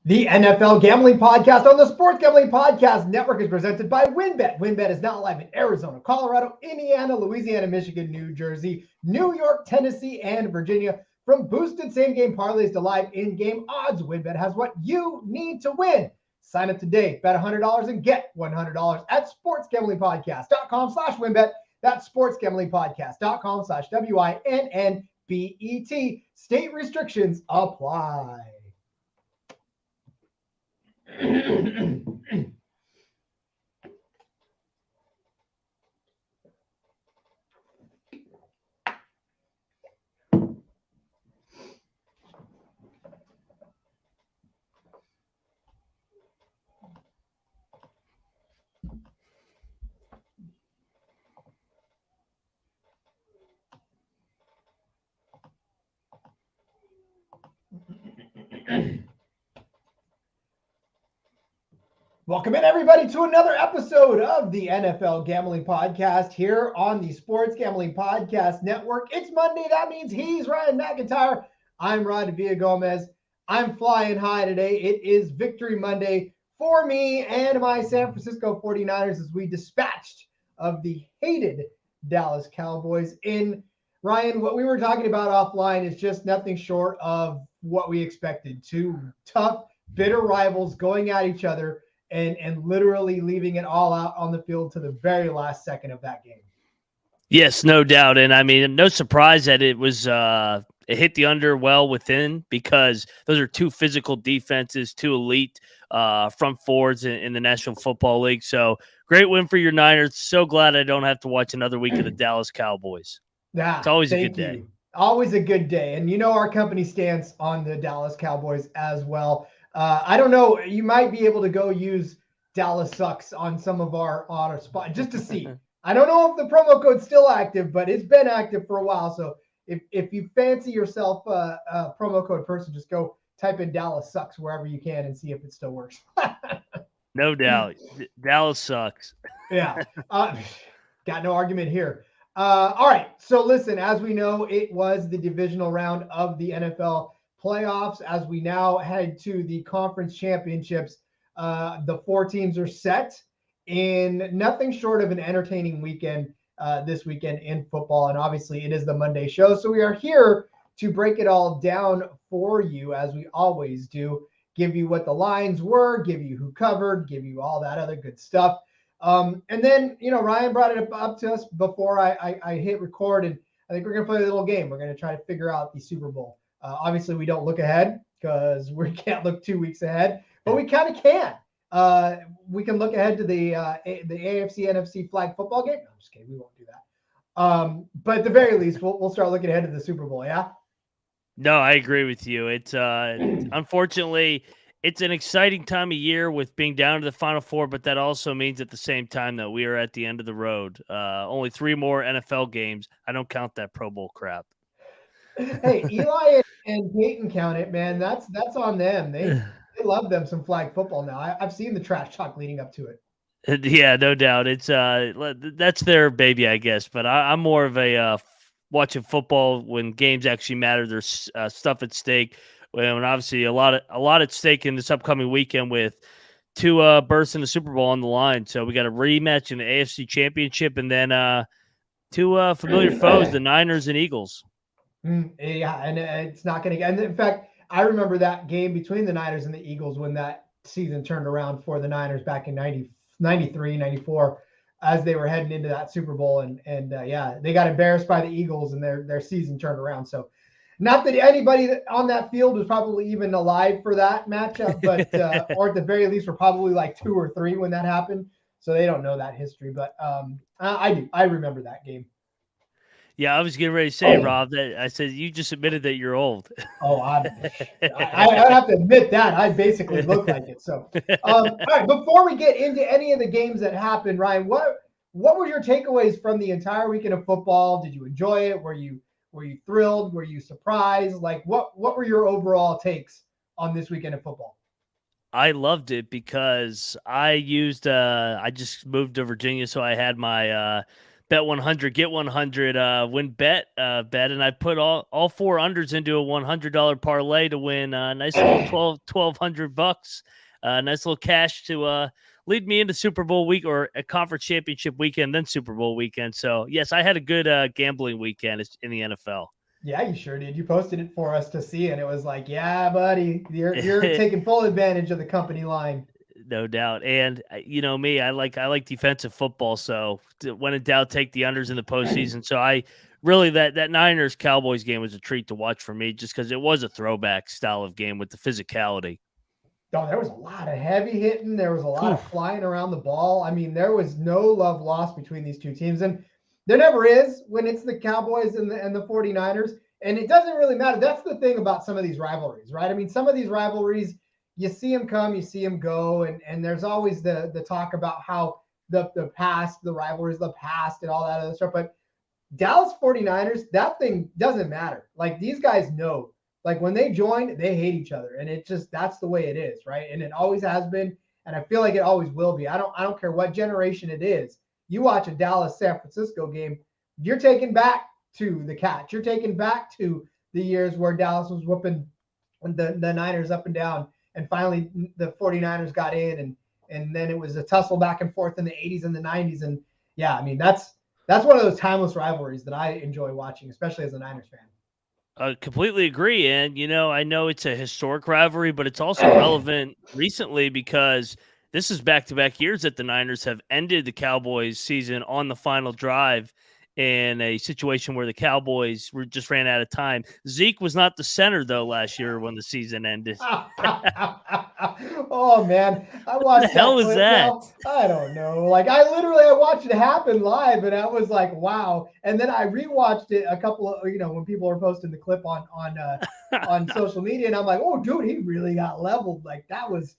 The NFL Gambling Podcast on the Sports Gambling Podcast Network is presented by WynnBET. WynnBET is now live in Arizona, Colorado, Indiana, Louisiana, Michigan, New Jersey, New York, Tennessee, and Virginia. From boosted same-game parlays to live in-game odds, WynnBET has what you need to win. Sign up today, bet $100 and get $100 at sportsgamblingpodcast.com/WynnBET. That's sportsgamblingpodcast.com/WINNBET. State restrictions apply. Welcome in, everybody, to another episode of the NFL Gambling Podcast here on the Sports Gambling Podcast Network. It's Monday. That means he's Ryan McIntyre. I'm Rod Villagomez. I'm flying high today. It is Victory Monday for me and my San Francisco 49ers as we dispatched of the hated Dallas Cowboys. In Ryan, what we were talking about offline is just nothing short of what we expected. Two tough, bitter rivals going at each other and literally leaving it all out on the field to the very last second of that game. Yes, no doubt. And I mean, no surprise that it was it hit the under well within, because those are two physical defenses, two elite front fours in the National Football League. So great win for your Niners. So glad I don't have to watch another week of the Dallas Cowboys. Yeah, it's always a good day. Always a good day. And you know our company stance on the Dallas Cowboys as well. I don't know. You might be able to go use Dallas Sucks on some of our auto spot just to see. I don't know if the promo code's still active, but it's been active for a while. So if you fancy yourself a promo code person, just go type in Dallas Sucks wherever you can and see if it still works. No doubt. Dallas sucks. Yeah. Got no argument here. All right. So listen, as we know, it was the divisional round of the NFL playoffs. As we now head to the conference championships, the four teams are set in nothing short of an entertaining weekend this weekend in football. And obviously it is the Monday show. So we are here to break it all down for you, as we always do, give you what the lines were, give you who covered, give you all that other good stuff. And then, Ryan brought it up to us before I hit record, and I think we're going to play a little game. We're going to try to figure out the Super Bowl. Obviously, we don't look ahead because we can't look 2 weeks ahead, but we kind of can. We can look ahead to the AFC NFC flag football game. No, I'm just kidding. We won't do that. But at the very least, we'll start looking ahead to the Super Bowl. Yeah. No, I agree with you. It's unfortunately, it's an exciting time of year with being down to the Final Four, but that also means at the same time that we are at the end of the road. Only 3 more NFL games. I don't count that Pro Bowl crap. Hey, Eli and Peyton count it, man. That's on them. They love them some flag football now. I've seen the trash talk leading up to it. Yeah, no doubt. It's that's their baby, I guess. But I'm more of a watching football when games actually matter. There's stuff at stake. And obviously a lot at stake in this upcoming weekend with 2 berths in the Super Bowl on the line. So we got a rematch in the AFC Championship, and then 2 familiar foes, the Niners and Eagles. Yeah, and it's not going to get. And in fact, I remember that game between the Niners and the Eagles when that season turned around for the Niners back in 93, 94, as they were heading into that Super Bowl. And yeah, they got embarrassed by the Eagles and their season turned around. So not that anybody on that field was probably even alive for that matchup, but or at the very least were probably like 2 or 3 when that happened. So they don't know that history. But I do. I remember that game. Yeah, I was getting ready to say, Rob, that I said you just admitted that you're old. Oh, I have to admit that. I basically look like it. So, all right, before we get into any of the games that happened, Ryan, what were your takeaways from the entire weekend of football? Did you enjoy it? Were you thrilled? Were you surprised? Like, what were your overall takes on this weekend of football? I loved it because I used I just moved to Virginia, so I had my Bet 100, get 100 win bet, and I put all four unders into a $100 parlay to win a nice little 1,200 bucks, nice little cash to lead me into Super Bowl week or a conference championship weekend, then Super Bowl weekend. So yes, I had a good gambling weekend in the NFL. Yeah, you sure did. You posted it for us to see, and it was like, yeah, buddy, you're taking full advantage of the company line. No doubt. And you know me, I like defensive football. So when in doubt, take the unders in the postseason. So I really that Niners Cowboys game was a treat to watch for me, just because it was a throwback style of game with the physicality. Oh, there was a lot of heavy hitting. There was a lot of flying around the ball. I mean, there was no love lost between these two teams. And there never is when it's the Cowboys and the 49ers. And it doesn't really matter. That's the thing about some of these rivalries, right? I mean, some of these rivalries, you see them come, you see them go. And there's always the talk about how the past, the rivalries, the past and all that other stuff. But Dallas 49ers, that thing doesn't matter. Like these guys know. Like when they joined, they hate each other, and it just that's the way it is, right? And it always has been, and I feel like it always will be. I don't care what generation it is. You watch a Dallas San Francisco game, you're taken back to the catch. You're taken back to the years where Dallas was whooping the Niners up and down, and finally the 49ers got in, and then it was a tussle back and forth in the 80s and the 90s, and yeah, I mean that's one of those timeless rivalries that I enjoy watching, especially as a Niners fan. I completely agree. And, you know, I know it's a historic rivalry, but it's also relevant recently because this is back-to-back years that the Niners have ended the Cowboys season on the final drive in a situation where the Cowboys just ran out of time. Zeke was not the center, though, last year when the season ended. Oh, man. I watched what the hell was that? Now. I don't know. Like, I watched it happen live, and I was like, wow. And then I rewatched it a couple of, when people were posting the clip on social media, and I'm like, oh, dude, he really got leveled. Like, that was,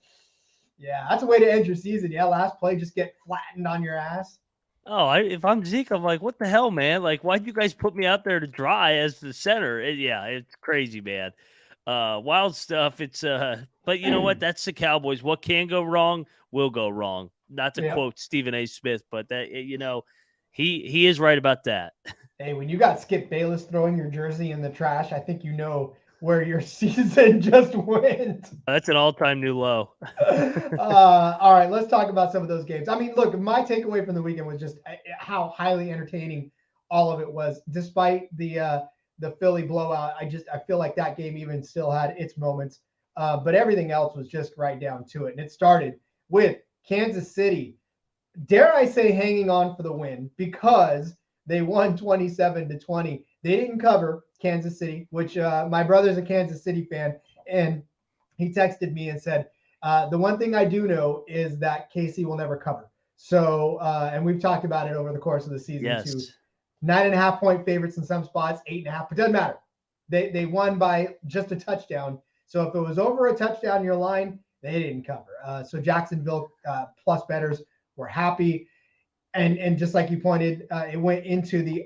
yeah, that's a way to end your season. Yeah, last play, just get flattened on your ass. Oh, if I'm Zeke, I'm like, what the hell, man? Like, why'd you guys put me out there to dry as the center? It's crazy, man. Wild stuff. But you know what? That's the Cowboys. What can go wrong will go wrong. Not to quote Stephen A. Smith, but that he is right about that. Hey, when you got Skip Bayless throwing your jersey in the trash, I think you know where your season just went. That's an all-time new low. All right, let's talk about some of those games. I mean, look, my takeaway from the weekend was just how highly entertaining all of it was, despite the Philly blowout. I feel like that game even still had its moments, but everything else was just right down to it. And it started with Kansas City, dare I say, hanging on for the win because they won 27-20. They didn't cover Kansas City, which my brother's a Kansas City fan, and he texted me and said, the one thing I do know is that KC will never cover. So, and we've talked about it over the course of the season too. 9.5 point favorites in some spots, 8.5, but doesn't matter. They won by just a touchdown. So if it was over a touchdown in your line, they didn't cover. So Jacksonville plus bettors were happy. And just like you pointed, it went into the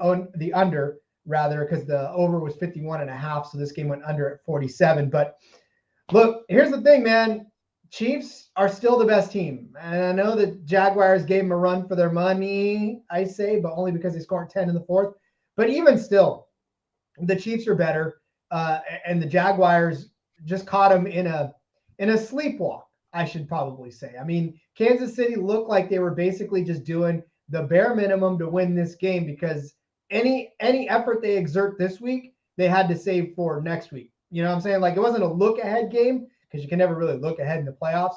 under rather because the over was 51.5. So this game went under at 47. But look, here's the thing, man. Chiefs are still the best team. And I know the Jaguars gave them a run for their money, I say, but only because they scored 10 in the fourth. But even still, the Chiefs are better. And the Jaguars just caught them in a sleepwalk, I should probably say. I mean, Kansas City looked like they were basically just doing the bare minimum to win this game because any effort they exert this week, they had to save for next week. You know what I'm saying? Like it wasn't a look ahead game because you can never really look ahead in the playoffs.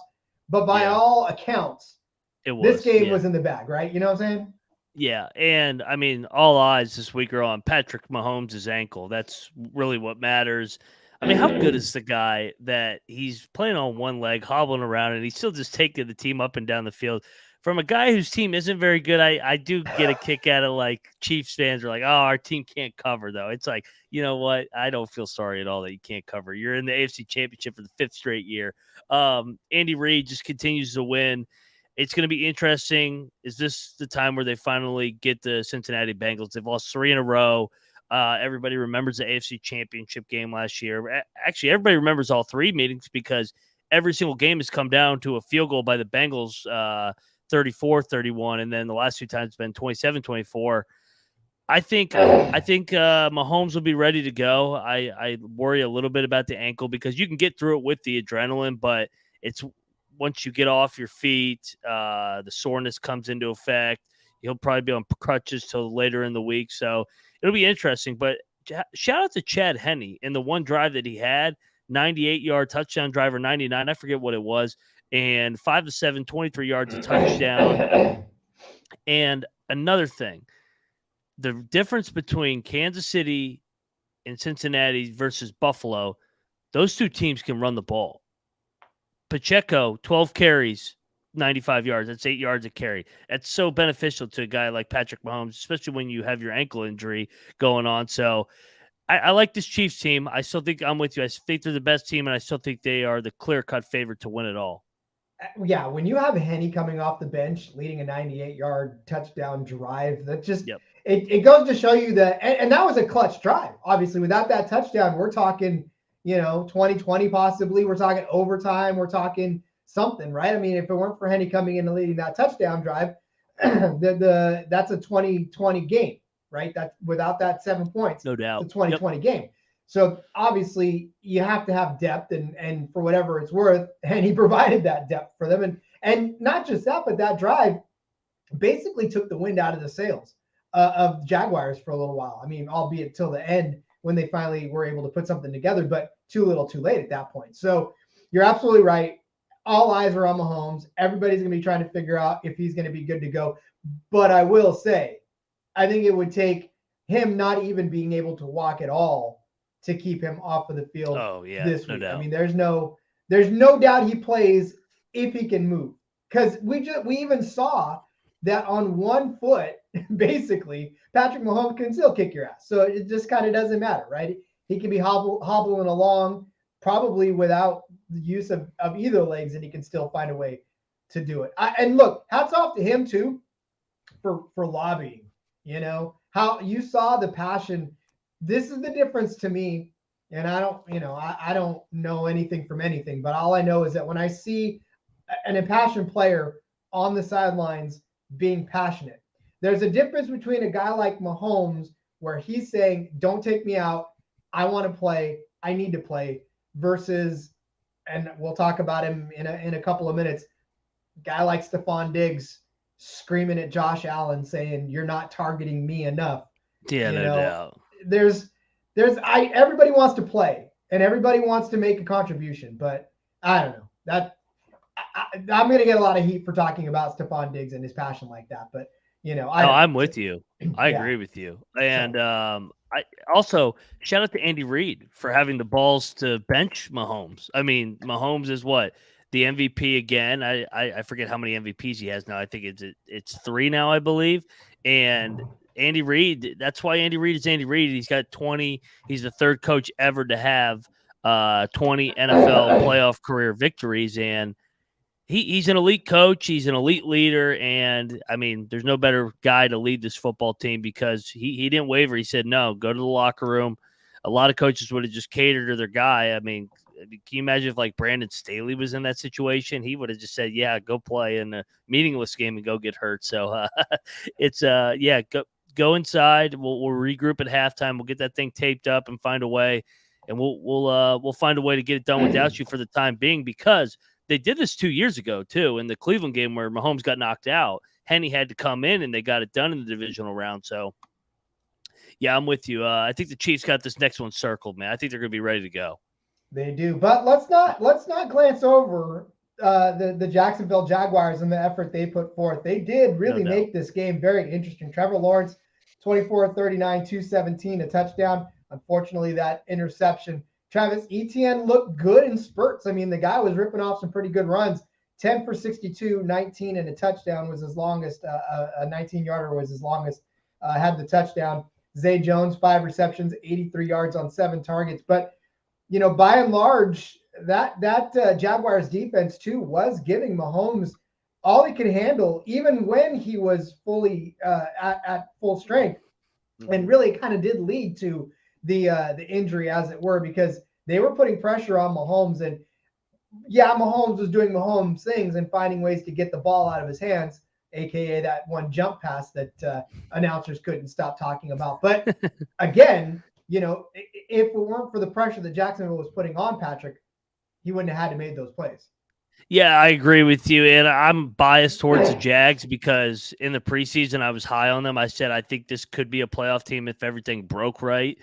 But by all accounts, this game was in the bag, right? You know what I'm saying? Yeah, and I mean, all eyes this week are on Patrick Mahomes' ankle. That's really what matters. I mean, how good is the guy that he's playing on one leg, hobbling around, and he's still just taking the team up and down the field? From a guy whose team isn't very good, I do get a kick out of like Chiefs fans are like, oh, our team can't cover, though. It's like, you know what? I don't feel sorry at all that you can't cover. You're in the AFC Championship for the 5th straight year. Andy Reid just continues to win. It's going to be interesting. Is this the time where they finally get the Cincinnati Bengals? They've lost 3 in a row. Everybody remembers the AFC Championship game last year. Actually, everybody remembers all 3 meetings because every single game has come down to a field goal by the Bengals, 34-31, and then the last 2 times it's been 27-24. I think Mahomes will be ready to go. I worry a little bit about the ankle because you can get through it with the adrenaline, but it's once you get off your feet, the soreness comes into effect. He'll probably be on crutches till later in the week, so it'll be interesting. But shout out to Chad Henne in the one drive that he had, 98-yard touchdown drive or 99, I forget what it was, and 5 to 7, 23 yards a touchdown. And another thing, the difference between Kansas City and Cincinnati versus Buffalo, those two teams can run the ball. Pacheco, 12 carries, 95 yards. That's 8 yards a carry. That's so beneficial to a guy like Patrick Mahomes, especially when you have your ankle injury going on. So I like this Chiefs team. I still think I'm with you. I think they're the best team, and I still think they are the clear-cut favorite to win it all. Yeah, when you have Henne coming off the bench leading a 98-yard touchdown drive, that just it goes to show you that, and that was a clutch drive. Obviously, without that touchdown, we're talking, 2020 possibly. We're talking overtime. We're talking something, right? I mean, if it weren't for Henne coming in and leading that touchdown drive, that's a 2020 game, right? That's without that 7 points. No doubt. It's a 2020 game. So obviously you have to have depth, and for whatever it's worth, and he provided that depth for them. And not just that, but that drive basically took the wind out of the sails of Jaguars for a little while. I mean, albeit till the end when they finally were able to put something together, but too little too late at that point. So you're absolutely right. All eyes are on Mahomes. Everybody's going to be trying to figure out if he's going to be good to go. But I will say, I think it would take him not even being able to walk at all to keep him off of the field this week. Doubt. I mean, there's no doubt he plays if he can move. Because we even saw that on one foot, basically, Patrick Mahomes can still kick your ass. So it just kind of doesn't matter, right? He can be hobbling along, probably without the use of either legs, and he can still find a way to do it. And look, hats off to him too for lobbying. How you saw the passion. This is the difference to me, and I don't know anything from anything, but all I know is that when I see an impassioned player on the sidelines being passionate, there's a difference between a guy like Mahomes where he's saying, "Don't take me out. I want to play. I need to play," versus, and we'll talk about him in a couple of minutes, a guy like Stephon Diggs screaming at Josh Allen saying, "You're not targeting me enough." Yeah, no doubt. Everybody wants to play and everybody wants to make a contribution, but I don't know that I'm going to get a lot of heat for talking about Stephon Diggs and his passion like that. But I'm with you. I agree with you. And I also shout out to Andy Reid for having the balls to bench Mahomes. I mean, Mahomes is what? The MVP again. I forget how many MVPs he has now. I think it's 3 now, I believe. And Andy Reid, that's why Andy Reid is Andy Reid. He's got 20. He's the third coach ever to have 20 NFL playoff career victories. And he's an elite coach. He's an elite leader. And, I mean, there's no better guy to lead this football team because he didn't waver. He said, no, go to the locker room. A lot of coaches would have just catered to their guy. I mean, can you imagine if, like, Brandon Staley was in that situation? He would have just said, yeah, go play in a meaningless game and go get hurt. So it's, go inside. We'll regroup at halftime. We'll get that thing taped up and find a way. And we'll find a way to get it done without you for the time being because they did this 2 years ago, too, in the Cleveland game where Mahomes got knocked out. Henne had to come in, and they got it done in the divisional round. So, yeah, I'm with you. I think the Chiefs got this next one circled, man. I think they're going to be ready to go. They do, but let's not glance over the Jacksonville Jaguars and the effort they put forth. They did really make this game very interesting. Trevor Lawrence, 24-39, 217, a touchdown. Unfortunately, that interception. Travis Etienne looked good in spurts. I mean, the guy was ripping off some pretty good runs. 10 for 62, 19, and a touchdown was his longest. A 19-yarder was his longest. Had the touchdown. Zay Jones, 5 receptions, 83 yards on 7 targets. But by and large, that Jaguars defense too was giving Mahomes all he could handle, even when he was fully at full strength, and really kind of did lead to the injury, as it were, because they were putting pressure on Mahomes, and Mahomes was doing Mahomes things and finding ways to get the ball out of his hands. aka that one jump pass that announcers couldn't stop talking about. But again, if it weren't for the pressure that Jacksonville was putting on Patrick, he wouldn't have had to make those plays. Yeah, I agree with you, and I'm biased towards the Jags because in the preseason I was high on them. I said I think this could be a playoff team if everything broke right,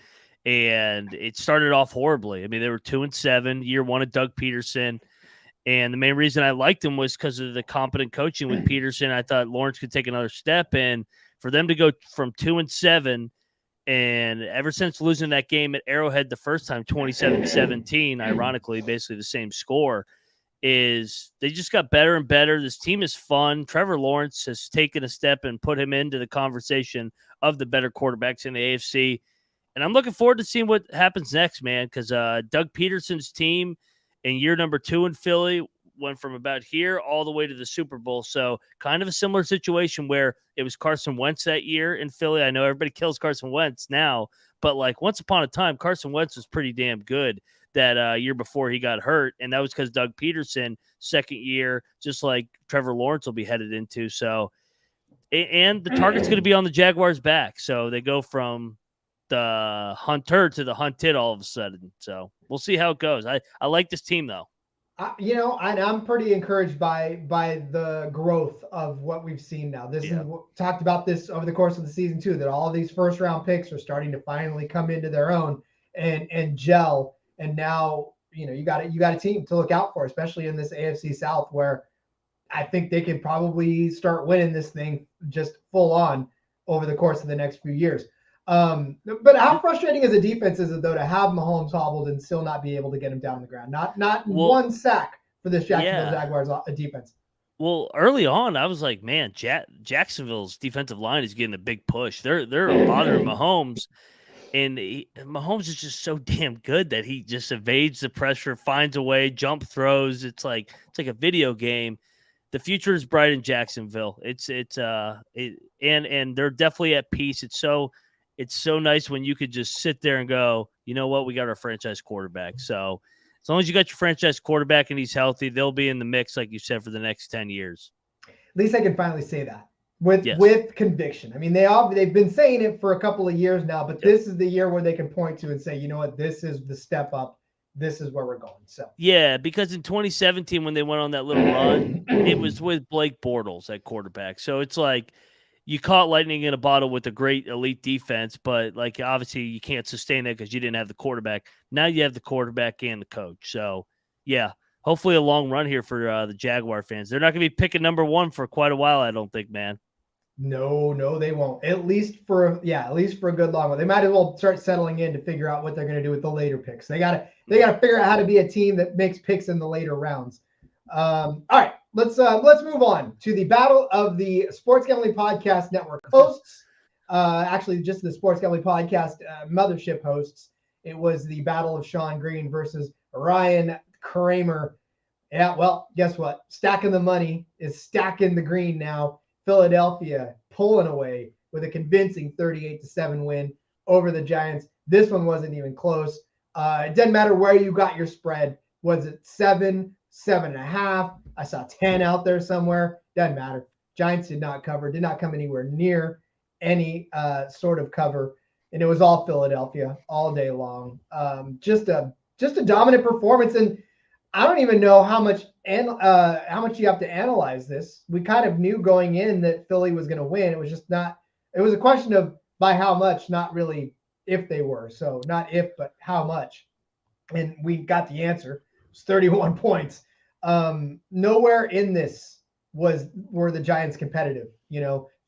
and it started off horribly. I mean, they were 2-7, year one of Doug Peterson, and the main reason I liked them was because of the competent coaching with Peterson. I thought Lawrence could take another step, and for them to go from 2-7, and ever since losing that game at Arrowhead the first time, 27-17, ironically, basically the same score, is they just got better and better. This team is fun. Trevor Lawrence has taken a step and put him into the conversation of the better quarterbacks in the AFC. And I'm looking forward to seeing what happens next, man, because Doug Peterson's team in year number 2 in Philly went from about here all the way to the Super Bowl. So kind of a similar situation where it was Carson Wentz that year in Philly. I know everybody kills Carson Wentz now, but like once upon a time, Carson Wentz was pretty damn good that year before he got hurt. And that was because Doug Peterson, second year, just like Trevor Lawrence will be headed into. So, and the target's going to be on the Jaguars' back. So they go from the hunter to the hunted all of a sudden. So we'll see how it goes. I like this team, though. I'm pretty encouraged by the growth of what we've seen now. This is talked about this over the course of the season too, that all of these first round picks are starting to finally come into their own and gel. And now, you got a team to look out for, especially in this AFC South, where I think they can probably start winning this thing just full on over the course of the next few years. But how frustrating as a defense is it though to have Mahomes hobbled and still not be able to get him down on the ground? Not one sack for this Jacksonville Jaguars defense. Well, early on, I was like, man, Jacksonville's defensive line is getting a big push. They're bothering Mahomes. And Mahomes is just so damn good that he just evades the pressure, finds a way, jump throws. It's like a video game. The future is bright in Jacksonville. And they're definitely at peace. It's so nice when you could just sit there and go, you know what, we got our franchise quarterback. So as long as you got your franchise quarterback and he's healthy, they'll be in the mix, like you said, for the next 10 years. At least I can finally say that. With conviction. I mean, they've been saying it for a couple of years now, but this is the year where they can point to and say, you know what, this is the step up. This is where we're going. So yeah, because in 2017 when they went on that little run, it was with Blake Bortles at quarterback. So it's like you caught lightning in a bottle with a great elite defense, but like obviously you can't sustain that because you didn't have the quarterback. Now you have the quarterback and the coach. So yeah. Hopefully a long run here for the Jaguar fans. They're not going to be picking number 1 for quite a while, I don't think, man. No, they won't. At least for a good long one. They might as well start settling in to figure out what they're going to do with the later picks. They gotta figure out how to be a team that makes picks in the later rounds. All right, let's move on to the battle of the Sports Gambling Podcast Network hosts. Actually, just the Sports Gambling Podcast mothership hosts. It was the battle of Sean Green versus Ryan Kramer. Yeah, well, guess what? Stacking the money is stacking the green now. Philadelphia pulling away with a convincing 38-7 win over the Giants. This one wasn't even close. It doesn't matter where you got your spread. Was it 7, 7.5? I saw 10 out there somewhere. Doesn't matter. Giants did not cover, did not come anywhere near any sort of cover. And it was all Philadelphia all day long. Just a dominant performance. And I don't even know how much you have to analyze this. We kind of knew going in that Philly was going to win. It was just not. It was a question of by how much, not really if they were. So not if, but how much. And we got the answer. It was 31 points. Nowhere in this were the Giants competitive.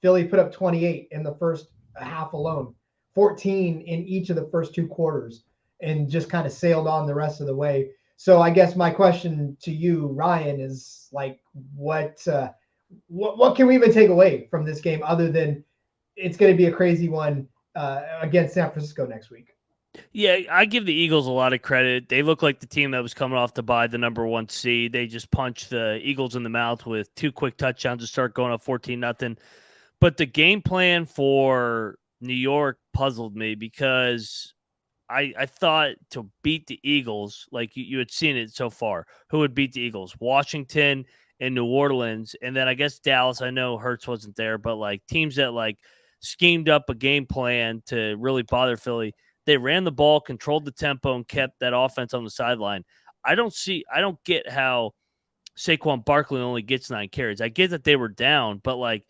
Philly put up 28 in the first half alone, 14 in each of the first 2 quarters, and just kind of sailed on the rest of the way. So I guess my question to you, Ryan, is like, what can we even take away from this game other than it's going to be a crazy one against San Francisco next week? Yeah, I give the Eagles a lot of credit. They look like the team that was coming off to buy the number 1 seed. They just punched the Eagles in the mouth with 2 quick touchdowns to start going up 14-0. But the game plan for New York puzzled me because I thought to beat the Eagles, like you had seen it so far, who would beat the Eagles? Washington in New Orleans. And then I guess Dallas, I know Hurts wasn't there, but like teams that like schemed up a game plan to really bother Philly, they ran the ball, controlled the tempo, and kept that offense on the sideline. I don't get how Saquon Barkley only gets 9 carries. I get that they were down, but like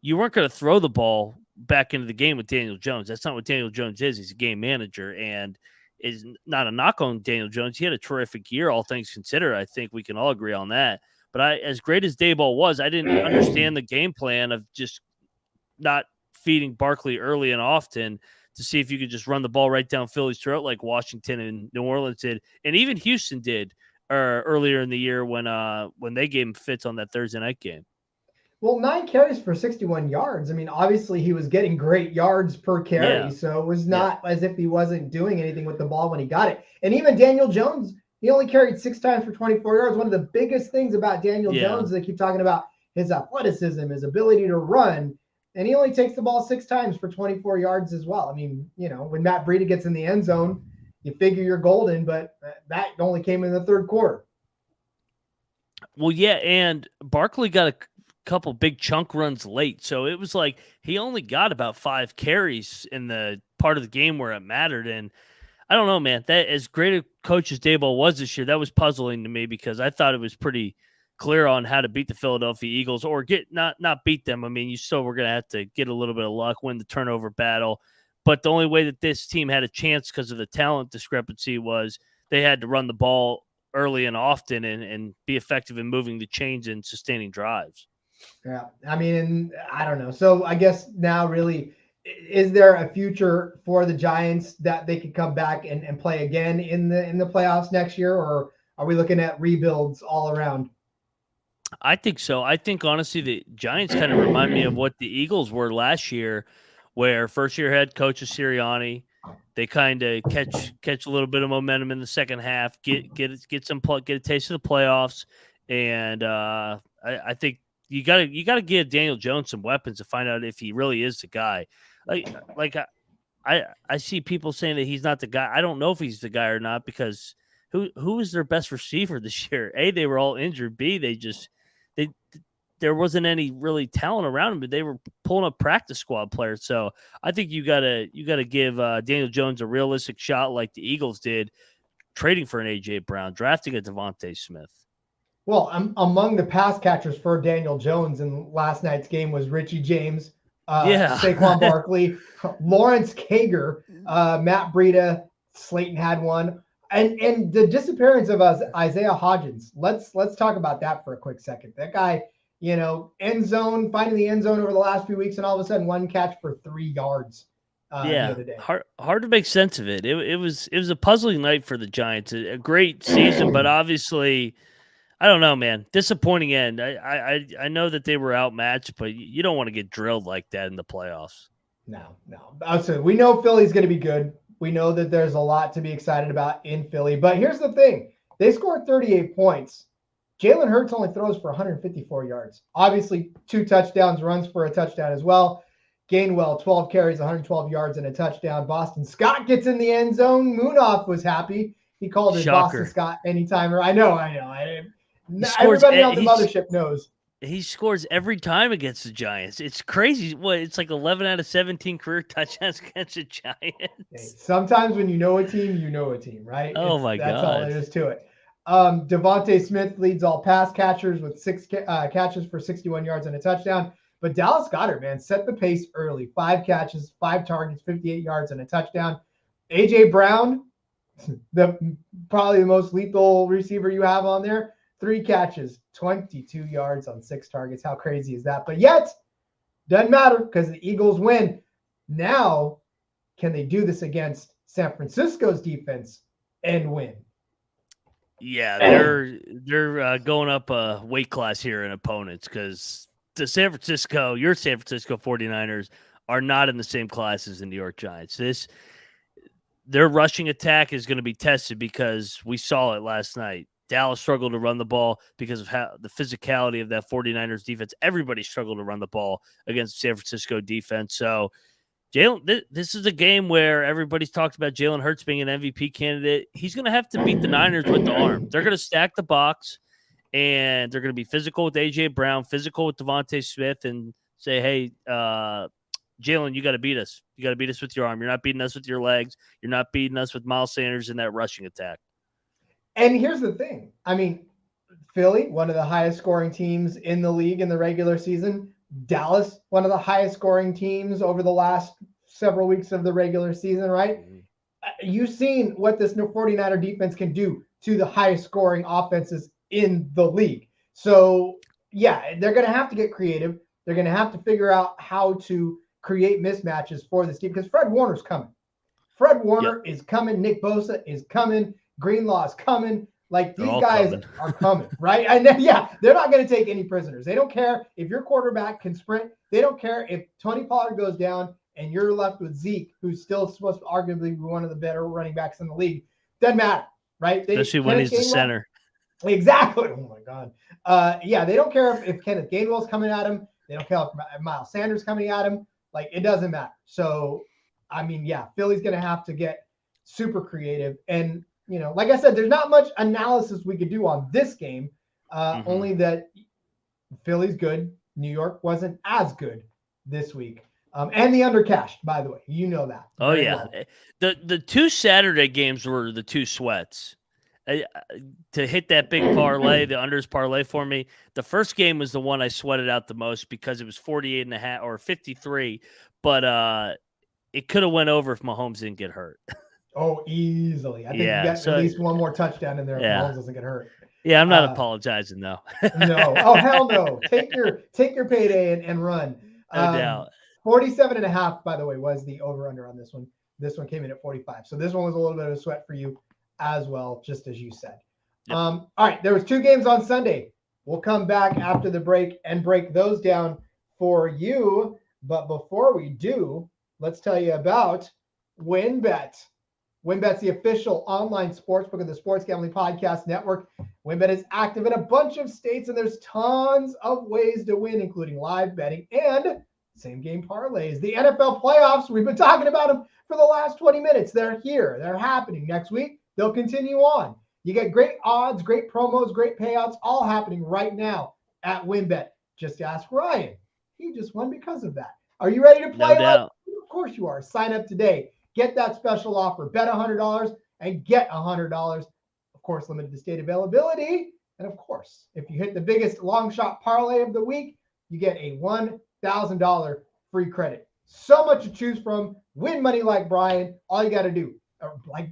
you weren't going to throw the ball back into the game with Daniel Jones. That's not what Daniel Jones is. He's a game manager, and is not a knock on Daniel Jones. He had a terrific year, all things considered. I think we can all agree on that. But as great as Daboll was, I didn't understand the game plan of just not feeding Barkley early and often to see if you could just run the ball right down Philly's throat like Washington and New Orleans did, and even Houston did earlier in the year when they gave him fits on that Thursday night game. Well, 9 carries for 61 yards. I mean, obviously he was getting great yards per carry, Yeah. so it was not as if he wasn't doing anything with the ball when he got it. And even Daniel Jones, he only carried 6 times for 24 yards. One of the biggest things about Daniel Jones, they keep talking about his athleticism, his ability to run, and he only takes the ball 6 times for 24 yards as well. I mean, when Matt Breida gets in the end zone, you figure you're golden, but that only came in the third quarter. Well, yeah, and Barkley got a couple big chunk runs late, so it was like he only got about 5 carries in the part of the game where it mattered. And I don't know, man, that as great a coach as Daboll was this year, that was puzzling to me because I thought it was pretty clear on how to beat the Philadelphia Eagles or get not beat them. I mean, you still were going to have to get a little bit of luck, win the turnover battle. But the only way that this team had a chance because of the talent discrepancy was they had to run the ball early and often and be effective in moving the chains and sustaining drives. Yeah. I mean, I don't know. So I guess now really, is there a future for the Giants that they could come back and play again in the playoffs next year? Or are we looking at rebuilds all around? I think so. I think honestly, the Giants kind of remind me of what the Eagles were last year, where first year head coach is Sirianni. They kind of catch a little bit of momentum in the second half, get a taste of the playoffs, and I think you got to give Daniel Jones some weapons to find out if he really is the guy. I see people saying that he's not the guy. I don't know if he's the guy or not because who is their best receiver this year? A, they were all injured. B, there wasn't any really talent around him, but they were pulling up practice squad players. So I think you gotta give Daniel Jones a realistic shot like the Eagles did, trading for an AJ Brown, drafting a Devontae Smith. Well, among the pass catchers for Daniel Jones in last night's game was Richie James, Saquon Barkley, Lawrence Kager, Matt Breida, Slayton had one. And the disappearance of Isaiah Hodgins. Let's talk about that for a quick second. That guy, end zone, finding the end zone over the last few weeks, and all of a sudden 1 catch for 3 yards the other day. Hard to make sense of it. It was a puzzling night for the Giants. A great season, but obviously, I don't know, man. Disappointing end. I know that they were outmatched, but you don't want to get drilled like that in the playoffs. No. So we know Philly's going to be good. We know that there's a lot to be excited about in Philly. But here's the thing. They scored 38 points. Jalen Hurts only throws for 154 yards. Obviously, 2 touchdowns, runs for a touchdown as well. Gainwell, 12 carries, 112 yards, and a touchdown. Boston Scott gets in the end zone. Moonoff was happy. He called it Boston Scott anytimer. I know. Everybody on the mothership knows. He scores every time against the Giants. It's crazy. It's like 11 out of 17 career touchdowns against the Giants. Hey, sometimes when you know a team, right? Oh, my God. That's all it is to it. Devontae Smith leads all pass catchers with 6 catches for 61 yards and a touchdown. But Dallas Goedert, man, set the pace early. 5 catches, 5 targets, 58 yards, and a touchdown. AJ Brown, probably the most lethal receiver you have on there. 3 catches, 22 yards on 6 targets. How crazy is that? But yet, doesn't matter because the Eagles win. Now, can they do this against San Francisco's defense and win? Yeah, they're going up a weight class here in opponents because your San Francisco 49ers are not in the same class as the New York Giants. Their rushing attack is going to be tested because we saw it last night. Dallas struggled to run the ball because of how the physicality of that 49ers defense. Everybody struggled to run the ball against the San Francisco defense. So, this is a game where everybody's talked about Jalen Hurts being an MVP candidate. He's going to have to beat the Niners with the arm. They're going to stack the box, and they're going to be physical with A.J. Brown, physical with Devontae Smith, and say, hey, Jalen, you got to beat us. You got to beat us with your arm. You're not beating us with your legs. You're not beating us with Miles Sanders in that rushing attack. And here's the thing. I mean, Philly, one of the highest scoring teams in the league in the regular season. Dallas, one of the highest scoring teams over the last several weeks of the regular season, right? Mm-hmm. You've seen what this 49er defense can do to the highest scoring offenses in the league. So, yeah, they're going to have to get creative. They're going to have to figure out how to create mismatches for this team because Fred Warner's coming. Fred Warner is coming. Nick Bosa is coming. Greenlaw's coming. Like, these guys are coming, right? And then, they're not going to take any prisoners. They don't care if your quarterback can sprint. They don't care if Tony Pollard goes down and you're left with Zeke, who's still supposed to arguably be one of the better running backs in the league. Doesn't matter, right? Especially when he's the center. Exactly. Oh, my God. They don't care if Kenneth Gainwell's coming at him. They don't care if Miles Sanders coming at him. Like, it doesn't matter. So, I mean, Philly's going to have to get super creative. And, like I said, there's not much analysis we could do on this game, only that Philly's good. New York wasn't as good this week. And the undercashed, by the way. You know that. Oh, yeah. Well. The two Saturday games were the two sweats. To hit that big parlay, the unders parlay for me, the first game was the one I sweated out the most because it was 48.5 or 53, but it could have went over if Mahomes didn't get hurt. Oh, easily. I think you got at least one more touchdown in there if Mahomes doesn't get hurt. Yeah, I'm not apologizing, though. No. Oh, hell no. Take your payday and run. No doubt. 47.5, by the way, was the over-under on this one. This one came in at 45. So this one was a little bit of a sweat for you as well, just as you said. Yep. All right, there was 2 games on Sunday. We'll come back after the break and break those down for you. But before we do, let's tell you about WynnBET. WynnBET's the official online sportsbook of the Sports Gambling Podcast Network. WynnBET is active in a bunch of states, and there's tons of ways to win, including live betting and same-game parlays. The NFL playoffs, we've been talking about them for the last 20 minutes. They're here. They're happening next week. They'll continue on. You get great odds, great promos, great payouts, all happening right now at WynnBET. Just ask Ryan. He just won because of that. Are you ready to play? No doubt. Of course you are. Sign up today. Get that special offer. Bet $100 and get $100. Of course, limited to state availability. And of course, if you hit the biggest long shot parlay of the week, you get a $1,000 free credit. So much to choose from. Win money like Brian. All you got to do, like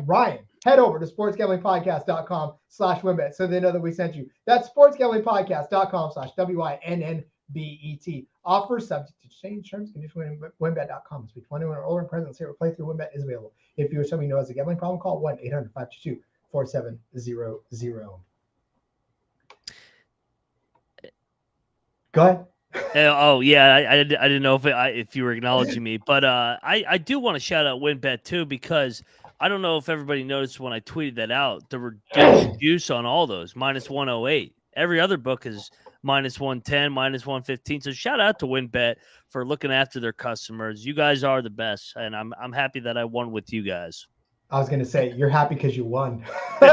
Ryan, head over to sportsgamblingpodcast.com/WynnBET so they know that we sent you. That's sportsgamblingpodcast.com/WYNNBET. Offer subject to change, terms, conditions, WynnBET.com. Speak 21 or older and present. Say play through WynnBET is available. If you or somebody knows a gambling problem, call 1-800-522-4700. Go ahead. Oh yeah, I didn't know if you were acknowledging me, but I do want to shout out WynnBET too, because I don't know if everybody noticed when I tweeted that out, there were juice on all those -108. Every other book is -110, -115. So shout out to WynnBET for looking after their customers. You guys are the best, and I'm happy that I won with you guys. I was going to say, you're happy because you won. No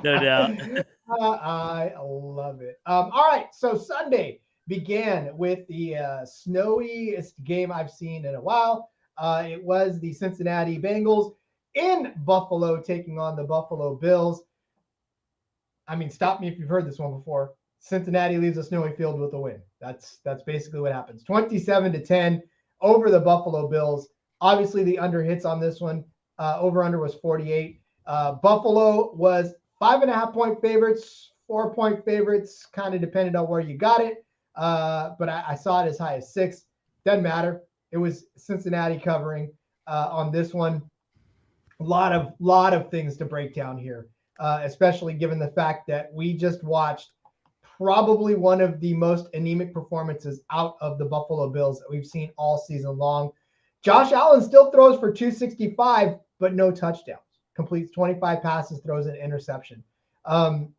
doubt. I love it. All right, so Sunday began with the snowiest game I've seen in a while. It was the Cincinnati Bengals in Buffalo taking on the Buffalo Bills. I mean, stop me if you've heard this one before. Cincinnati leaves a snowy field with a win. That's basically what happens. 27-10 over the Buffalo Bills. Obviously, the under hits on this one. Over-under was 48. Buffalo was 5.5-point favorites, 4-point favorites, kind of depended on where you got it. But I saw it as high as 6. Doesn't matter. It was Cincinnati covering on this one. A lot of things to break down here, especially given the fact that we just watched probably one of the most anemic performances out of the Buffalo Bills that we've seen all season long. Josh Allen still throws for 265, but no touchdowns. Completes 25 passes, throws an interception.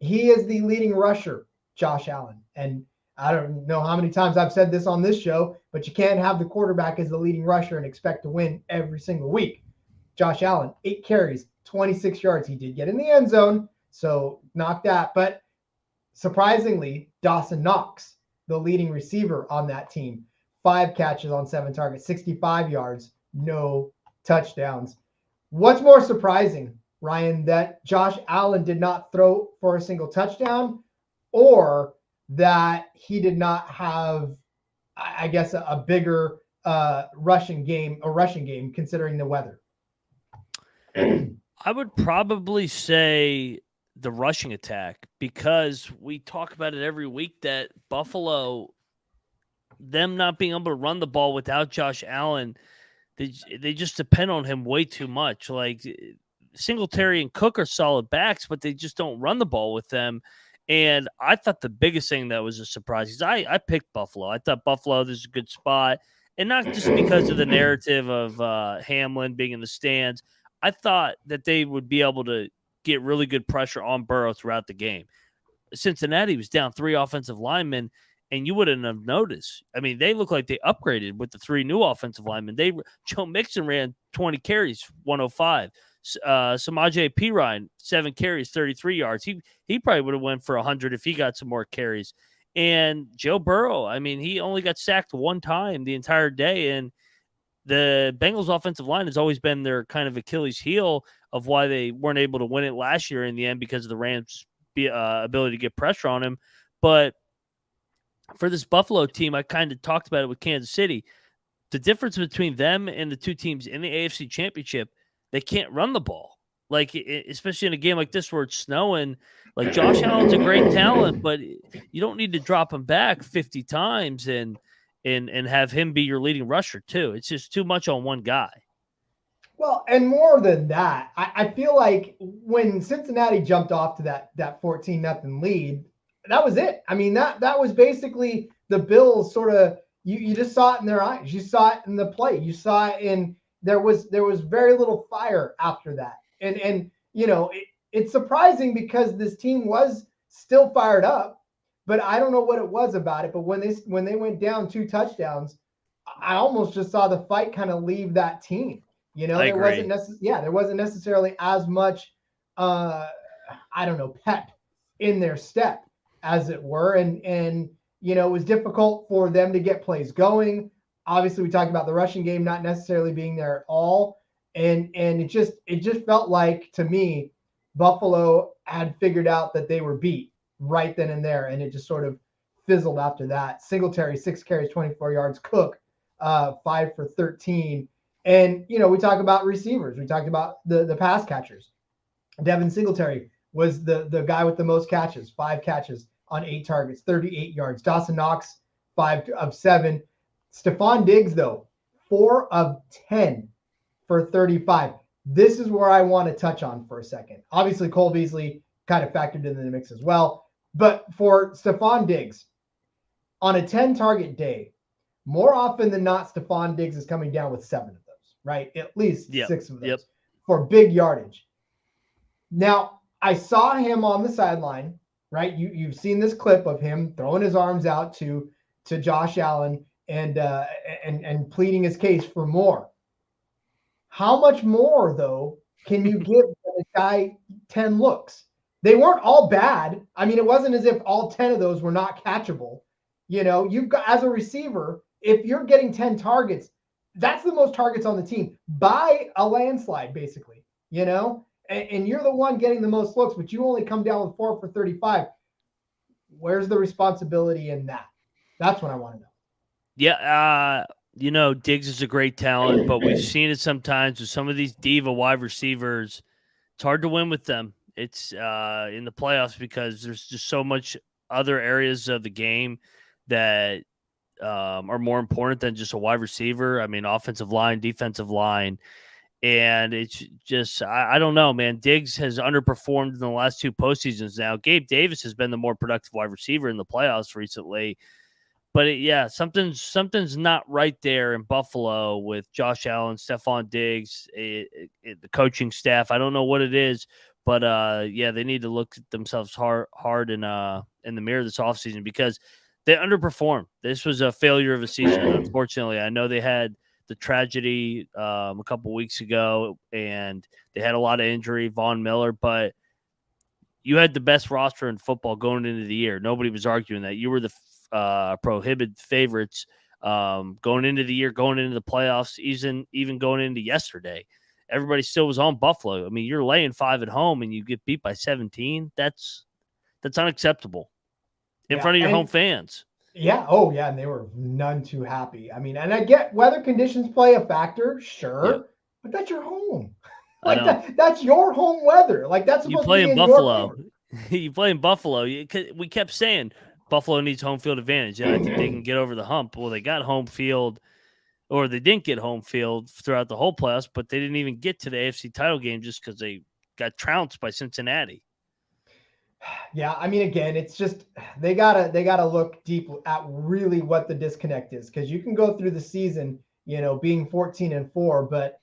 He is the leading rusher, Josh Allen. And I don't know how many times I've said this on this show, but you can't have the quarterback as the leading rusher and expect to win every single week. Josh Allen, 8 carries, 26 yards. He did get in the end zone, So knock that. But surprisingly, Dawson Knox, the leading receiver on that team, 5 catches on 7 targets, 65 yards, no touchdowns. What's more surprising, Ryan, that Josh Allen did not throw for a single touchdown, or that he did not have, I guess, a bigger rushing game, considering the weather? I would probably say the rushing attack, because we talk about it every week that Buffalo, them not being able to run the ball without Josh Allen, they just depend on him way too much. Like Singletary and Cook are solid backs, but they just don't run the ball with them. And I thought the biggest thing that was a surprise is I picked Buffalo. I thought Buffalo, this is a good spot. And not just because of the narrative of Hamlin being in the stands. I thought that they would be able to get really good pressure on Burrow throughout the game. Cincinnati was down 3 offensive linemen, and you wouldn't have noticed. I mean, they look like they upgraded with the 3 new offensive linemen. Joe Mixon ran 20 carries, 105. Samaje Perine, 7 carries, 33 yards. He probably would have went for 100 if he got some more carries. And Joe Burrow, I mean, he only got sacked 1 time the entire day, and the Bengals offensive line has always been their kind of Achilles heel of why they weren't able to win it last year in the end, because of the Rams' ability to get pressure on him. But for this Buffalo team, I kind of talked about it with Kansas City. The difference between them and the 2 teams in the AFC Championship, they can't run the ball. Like, especially in a game like this where it's snowing. Like, Josh Allen's a great talent, but you don't need to drop him back 50 times and have him be your leading rusher too. It's just too much on one guy. Well, and more than that, I feel like when Cincinnati jumped off to that 14-0 lead, that was it. I mean, that was basically the Bills sort of, you just saw it in their eyes. You saw it in the play. You saw it in, there was very little fire after that. And it's surprising because this team was still fired up, but I don't know what it was about it. But when they went down 2 touchdowns, I almost just saw the fight kind of leave that team. There wasn't necessarily as much, pep in their step, as it were. And it was difficult for them to get plays going. Obviously, we talked about the rushing game not necessarily being there at all. And it just felt like, to me, Buffalo had figured out that they were beat right then and there. And it just sort of fizzled after that. Singletary, 6 carries, 24 yards. Cook, 5 for 13. And, we talk about receivers. We talked about the pass catchers. Devin Singletary was the guy with the most catches, 5 catches on 8 targets, 38 yards. Dawson Knox, 5 of 7. Stephon Diggs, though, 4 of 10 for 35. This is where I want to touch on for a second. Obviously, Cole Beasley kind of factored into the mix as well. But for Stephon Diggs, on a 10-target day, more often than not, Stephon Diggs is coming down with 7 of those, right? At least 6 of those for big yardage. Now, I saw him on the sideline, right? You've seen this clip of him throwing his arms out to Josh Allen and pleading his case for more. How much more, though, can you give a guy 10 looks? They weren't all bad. I mean, it wasn't as if all 10 of those were not catchable. You've got, as a receiver, if you're getting 10 targets, that's the most targets on the team by a landslide, basically, and you're the one getting the most looks, but you only come down with 4 for 35. Where's the responsibility in that? That's what I want to know. Yeah. Diggs is a great talent, but we've seen it sometimes with some of these diva wide receivers. It's hard to win with them. It's in the playoffs because there's just so much other areas of the game that are more important than just a wide receiver. I mean, offensive line, defensive line. And it's just, I don't know, man. Diggs has underperformed in the last 2 postseasons now. Gabe Davis has been the more productive wide receiver in the playoffs recently. But something's not right there in Buffalo with Josh Allen, Stephon Diggs, the coaching staff. I don't know what it is, but they need to look at themselves hard in the mirror this offseason because they underperformed. This was a failure of a season, unfortunately. I know they had the tragedy a couple weeks ago, and they had a lot of injury, Von Miller, but you had the best roster in football going into the year. Nobody was arguing that. You were the prohibited favorites going into the year, going into the playoffs, even going into yesterday. Everybody still was on Buffalo. I mean, you're laying 5 at home and you get beat by 17. That's unacceptable in front of your home fans. Yeah. Oh, yeah. And they were none too happy. I mean, and I get weather conditions play a factor, sure, but that's your home. Like that's your home weather. Like that's supposed you play to be in Buffalo. You play in Buffalo. We kept saying Buffalo needs home field advantage. I think they can get over the hump. Well, they got home field, or they didn't get home field throughout the whole playoffs, but they didn't even get to the AFC title game just because they got trounced by Cincinnati. Yeah, I mean, again, it's just they gotta look deep at really what the disconnect is, because you can go through the season, being 14-4, but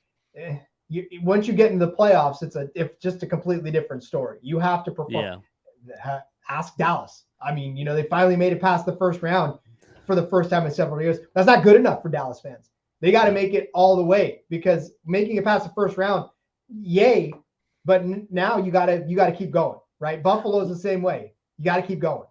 once you get into the playoffs, it's just a completely different story. You have to perform. Yeah. Ask Dallas. I mean, they finally made it past the first round for the first time in several years. That's not good enough for Dallas fans. They got to make it all the way, because making it past the first round, yay, but now you gotta keep going. Right? Buffalo's the same way. You got to keep going.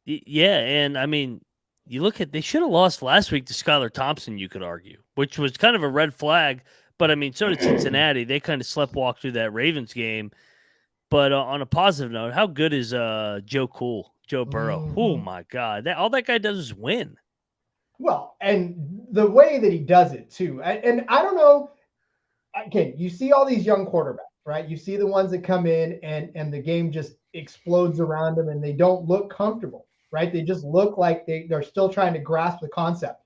Yeah, and I mean, you look at, they should have lost last week to Skylar Thompson, you could argue, which was kind of a red flag. But I mean, so did Cincinnati. They kind of sleptwalked through that Ravens game. But on a positive note, how good is Joe Burrow? Mm-hmm. Oh my God, all that guy does is win. Well, and the way that he does it too, and I don't know. Again, you see all these young quarterbacks, right? You see the ones that come in and the game just explodes around them and they don't look comfortable, right? They just look like they're still trying to grasp the concept.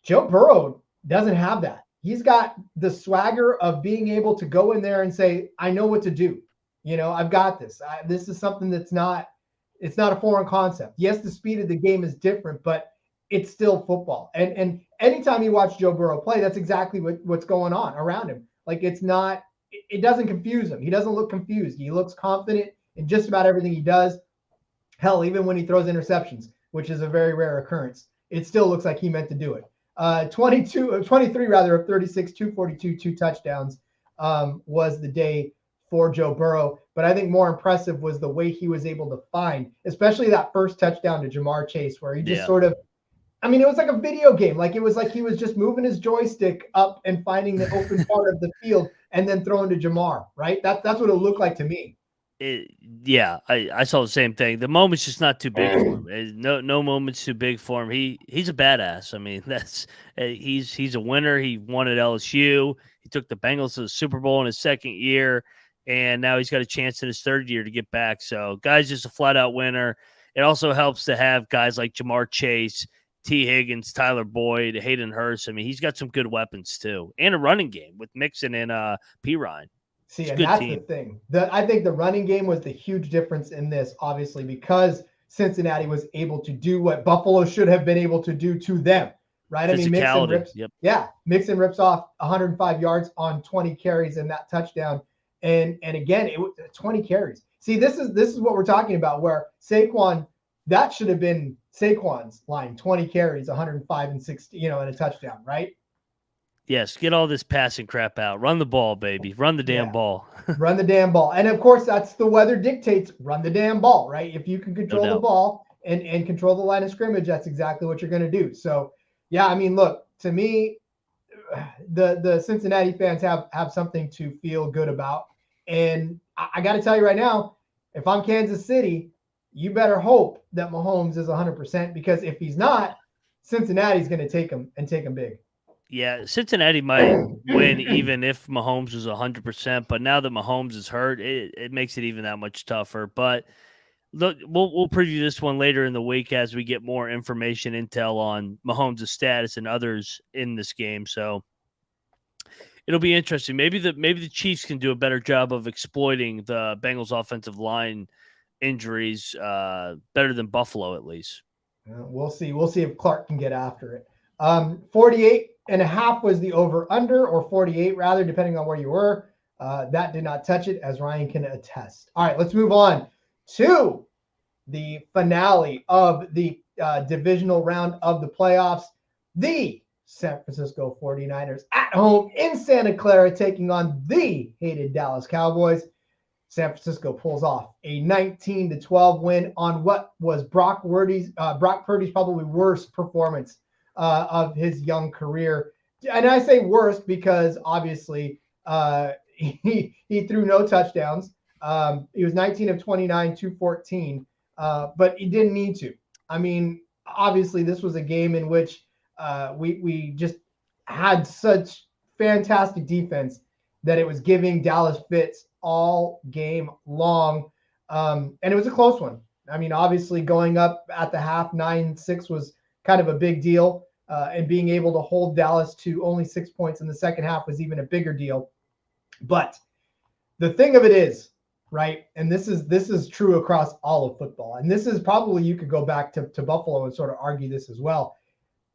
Joe Burrow doesn't have that. He's got the swagger of being able to go in there and say, I know what to do. I've got this. This is something it's not a foreign concept. Yes, the speed of the game is different, but it's still football. And anytime you watch Joe Burrow play, that's exactly what's going on around him. Like it doesn't confuse him. He doesn't look confused. He looks confident in just about everything he does. Hell, even when he throws interceptions, which is a very rare occurrence, it still looks like he meant to do it. 23 rather of 36, 242, 2 touchdowns was the day for Joe Burrow. But I think more impressive was the way he was able to find, especially that first touchdown to Jamar Chase, where he just sort of, I mean, it was like a video game. Like it was like he was just moving his joystick up and finding the open part of the field and then throwing to Jamar, right? That's what it looked like to me. I saw the same thing. The moment's just not too big for him. No moment's too big for him. He's a badass. I mean, he's a winner. He won at LSU. He took the Bengals to the Super Bowl in his second year, and now he's got a chance in his third year to get back. So, guy's just a flat out winner. It also helps to have guys like Jamar Chase, T. Higgins, Tyler Boyd, Hayden Hurst. I mean, he's got some good weapons too, and a running game with Mixon and Pirine. See, and that's the thing. I think the running game was the huge difference in this, obviously, because Cincinnati was able to do what Buffalo should have been able to do to them, right? I mean, Mixon rips off 105 yards on 20 carries and that touchdown, and again, it was 20 carries. See, this is what we're talking about, where Saquon, that should have been Saquon's line: 20 carries, 105 and 60, and a touchdown, right? Yes, get all this passing crap out. Run the ball, baby. Run the damn ball. Run the damn ball. And of course, that's the weather dictates. Run the damn ball, right? If you can control the ball and control the line of scrimmage, that's exactly what you're going to do. So, yeah, I mean, look, to me, the Cincinnati fans have something to feel good about. And I got to tell you right now, if I'm Kansas City, you better hope that Mahomes is 100%, because if he's not, Cincinnati's going to take him big. Yeah, Cincinnati might win even if Mahomes was 100%, but now that Mahomes is hurt, it makes it even that much tougher. But look, we'll preview this one later in the week as we get more information, intel on Mahomes' status and others in this game. So it'll be interesting. Maybe the Chiefs can do a better job of exploiting the Bengals' offensive line injuries better than Buffalo, at least. We'll see. We'll see if Clark can get after it. 48.5 was the over-under, or 48 rather, depending on where you were. That did not touch it, as Ryan can attest. All right, let's move on to the finale of the divisional round of the playoffs. The San Francisco 49ers at home in Santa Clara, taking on the hated Dallas Cowboys. San Francisco pulls off a 19-12 win on what was Brock Purdy's probably worst performance of his young career. And I say worst because obviously he threw no touchdowns. He was 19 of 29, 214, but he didn't need to. I mean, obviously this was a game in which we just had such fantastic defense that it was giving Dallas fits all game long. And it was a close one. I mean, obviously going up at the half 9-6 was kind of a big deal. And being able to hold Dallas to only 6 points in the second half was even a bigger deal. But the thing of it is, right, and this is true across all of football, and this is probably, you could go back to Buffalo and sort of argue this as well.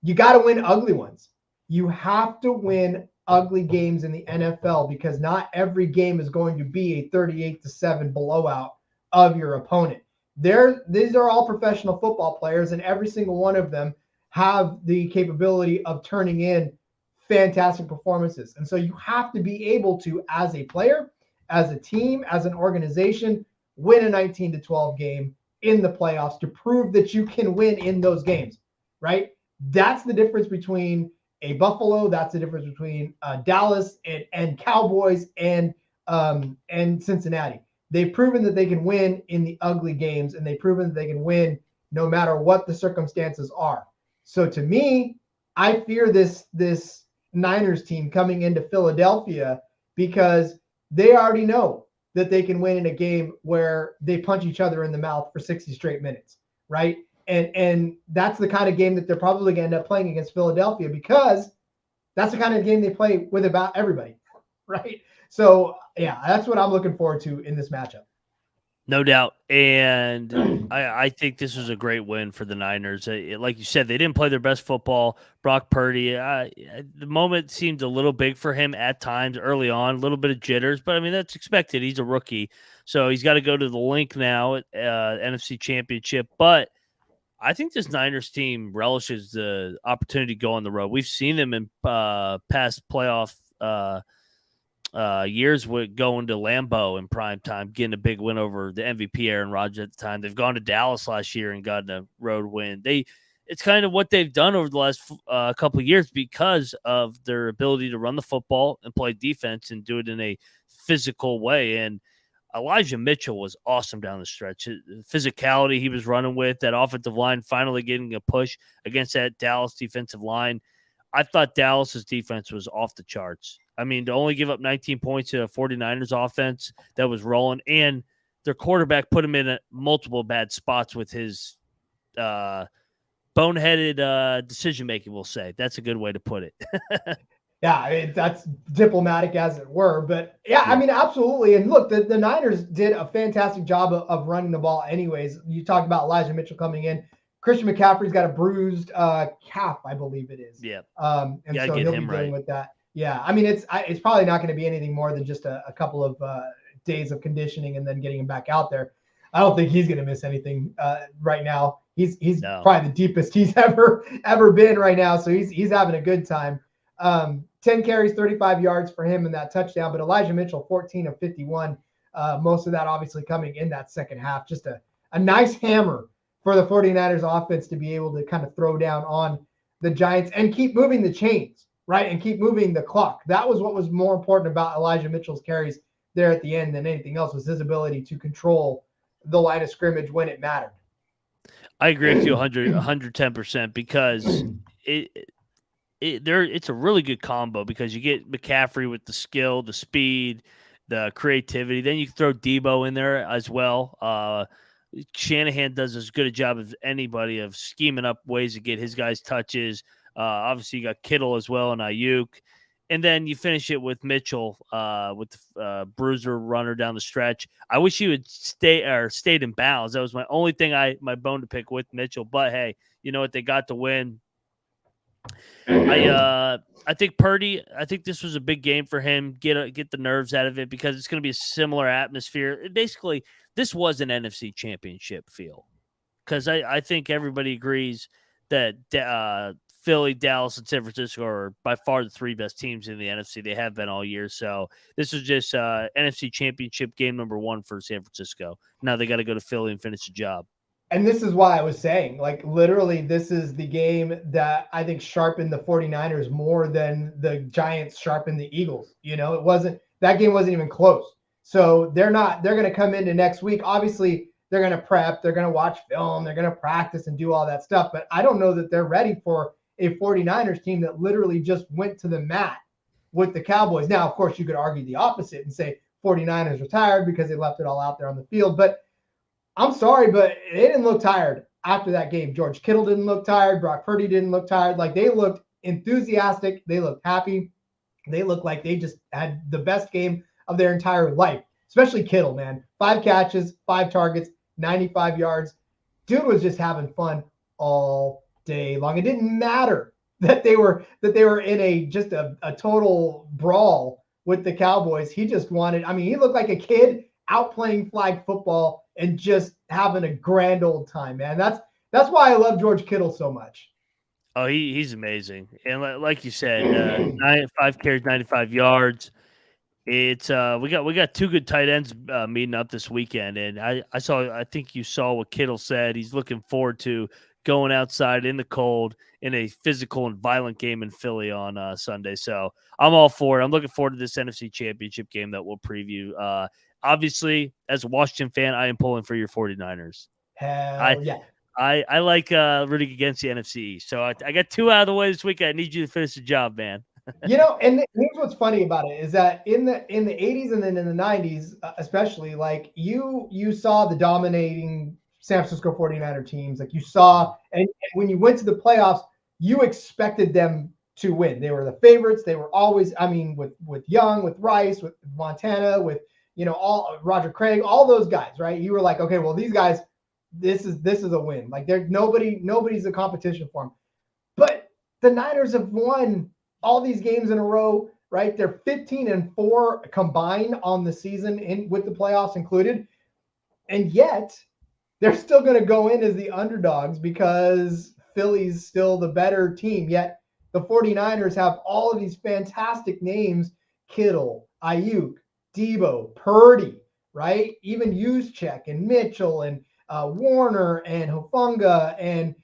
You got to win ugly ones. You have to win ugly games in the NFL because not every game is going to be a 38-7 blowout of your opponent. These are all professional football players, and every single one of them have the capability of turning in fantastic performances. And so you have to be able to, as a player, as a team, as an organization, win a 19-12 game in the playoffs to prove that you can win in those games, right? That's the difference between a Buffalo. That's the difference between Dallas and Cowboys and Cincinnati. They've proven that they can win in the ugly games, and they've proven that they can win no matter what the circumstances are. So to me, I fear this Niners team coming into Philadelphia because they already know that they can win in a game where they punch each other in the mouth for 60 straight minutes, right? And that's the kind of game that they're probably going to end up playing against Philadelphia because that's the kind of game they play with about everybody, right? So, yeah, that's what I'm looking forward to in this matchup. No doubt. And I think this was a great win for the Niners. Like you said, they didn't play their best football. Brock Purdy, the moment seemed a little big for him at times early on, a little bit of jitters, but I mean, that's expected. He's a rookie. So he's got to go to the link now at NFC Championship. But I think this Niners team relishes the opportunity to go on the road. We've seen them in past playoff years with going to Lambeau in prime time, getting a big win over the MVP Aaron Rodgers at the time. They've gone to Dallas last year and gotten a road win. It's kind of what they've done over the last couple of years because of their ability to run the football and play defense and do it in a physical way. And Elijah Mitchell was awesome down the stretch. The physicality he was running with, that offensive line finally getting a push against that Dallas defensive line. I thought Dallas's defense was off the charts. I mean, to only give up 19 points to a 49ers offense that was rolling, and their quarterback put him in multiple bad spots with his boneheaded decision-making, we'll say. That's a good way to put it. Yeah, I mean, that's diplomatic as it were. But, yeah, I mean, absolutely. And, look, the Niners did a fantastic job of running the ball anyways. You talked about Elijah Mitchell coming in. Christian McCaffrey's got a bruised calf, I believe it is. Yeah. And so he'll be dealing with that. Yeah, I mean, it's probably not going to be anything more than just a couple of days of conditioning and then getting him back out there. I don't think he's going to miss anything right now. He's probably the deepest he's ever been right now, so he's having a good time. 10 carries, 35 yards for him in that touchdown, but Elijah Mitchell, 14 of 51, most of that obviously coming in that second half. Just a nice hammer for the 49ers offense to be able to kind of throw down on the Giants and keep moving the chains, right, and keep moving the clock. That was what was more important about Elijah Mitchell's carries there at the end than anything else, was his ability to control the line of scrimmage when it mattered. I agree with you 110% because it's a really good combo because you get McCaffrey with the skill, the speed, the creativity. Then you throw Debo in there as well. Shanahan does as good a job as anybody of scheming up ways to get his guys touches. Obviously, you got Kittle as well and Ayuk. And then you finish it with Mitchell with the bruiser runner down the stretch. I wish he would stayed in bounds. That was my only thing my bone to pick with Mitchell. But, hey, you know what? They got the win. I think Purdy, I think this was a big game for him. Get the nerves out of it because it's going to be a similar atmosphere. Basically, this was an NFC Championship feel because I think everybody agrees that Philly, Dallas, and San Francisco are by far the three best teams in the NFC. They have been all year. So this was just NFC Championship game number 1 for San Francisco. Now they got to go to Philly and finish the job. And this is why I was saying, like, literally, this is the game that I think sharpened the 49ers more than the Giants sharpened the Eagles. That game wasn't even close. So they're going to come into next week. Obviously, they're going to prep, they're going to watch film, they're going to practice and do all that stuff. But I don't know that they're ready for a 49ers team that literally just went to the mat with the Cowboys. Now, of course, you could argue the opposite and say 49ers are tired because they left it all out there on the field. But I'm sorry, but they didn't look tired after that game. George Kittle didn't look tired. Brock Purdy didn't look tired. Like, they looked enthusiastic. They looked happy. They looked like they just had the best game of their entire life, especially Kittle, man. 5 catches, 5 targets, 95 yards. Dude was just having fun all day long. It didn't matter that they were in a total brawl with the Cowboys. He just wanted, he looked like a kid out playing flag football and just having a grand old time, man. That's why I love George Kittle so much. Oh, he's amazing. And like you said, 5 carries, 95 yards. It's we got 2 good tight ends meeting up this weekend, and I think you saw what Kittle said. He's looking forward to going outside in the cold in a physical and violent game in Philly on Sunday. So I'm all for it. I'm looking forward to this NFC Championship game that we'll preview. Obviously, as a Washington fan, I am pulling for your 49ers. Hell yeah. I like rooting against the NFC. So I got 2 out of the way this week. I need you to finish the job, man. And here's what's funny about it is that in the 80s and then in the 90s, especially, like you saw the dominating San Francisco 49er teams. Like you saw, and when you went to the playoffs, you expected them to win. They were the favorites. They were always, with Young, with Rice, with Montana, with all Roger Craig, all those guys, right? You were like, okay, well, these guys, this is a win. Like nobody's a competition for them. But the Niners have won all these games in a row, right? They're 15-4 combined on the season with the playoffs included. And yet they're still going to go in as the underdogs because Philly's still the better team. Yet the 49ers have all of these fantastic names: Kittle, Ayuk, Debo, Purdy, right? Even Juszczyk and Mitchell and Warner and Hufanga. And,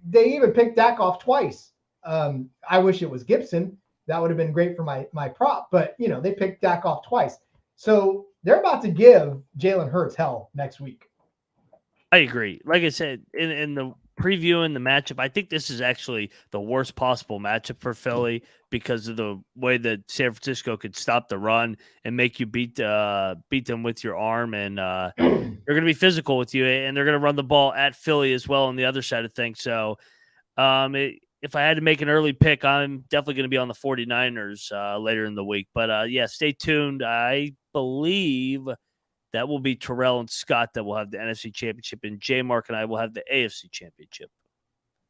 they even picked Dak off twice. I wish it was Gibson. That would have been great for my prop. But, they picked Dak off twice. So they're about to give Jalen Hurts hell next week. I agree. Like I said, in the previewing the matchup, I think this is actually the worst possible matchup for Philly because of the way that San Francisco could stop the run and make you beat them with your arm, and they're going to be physical with you, and they're going to run the ball at Philly as well on the other side of things. So if I had to make an early pick, I'm definitely going to be on the 49ers later in the week. But stay tuned. I believe that will be Terrell and Scott that will have the NFC Championship, and J Mark and I will have the AFC Championship.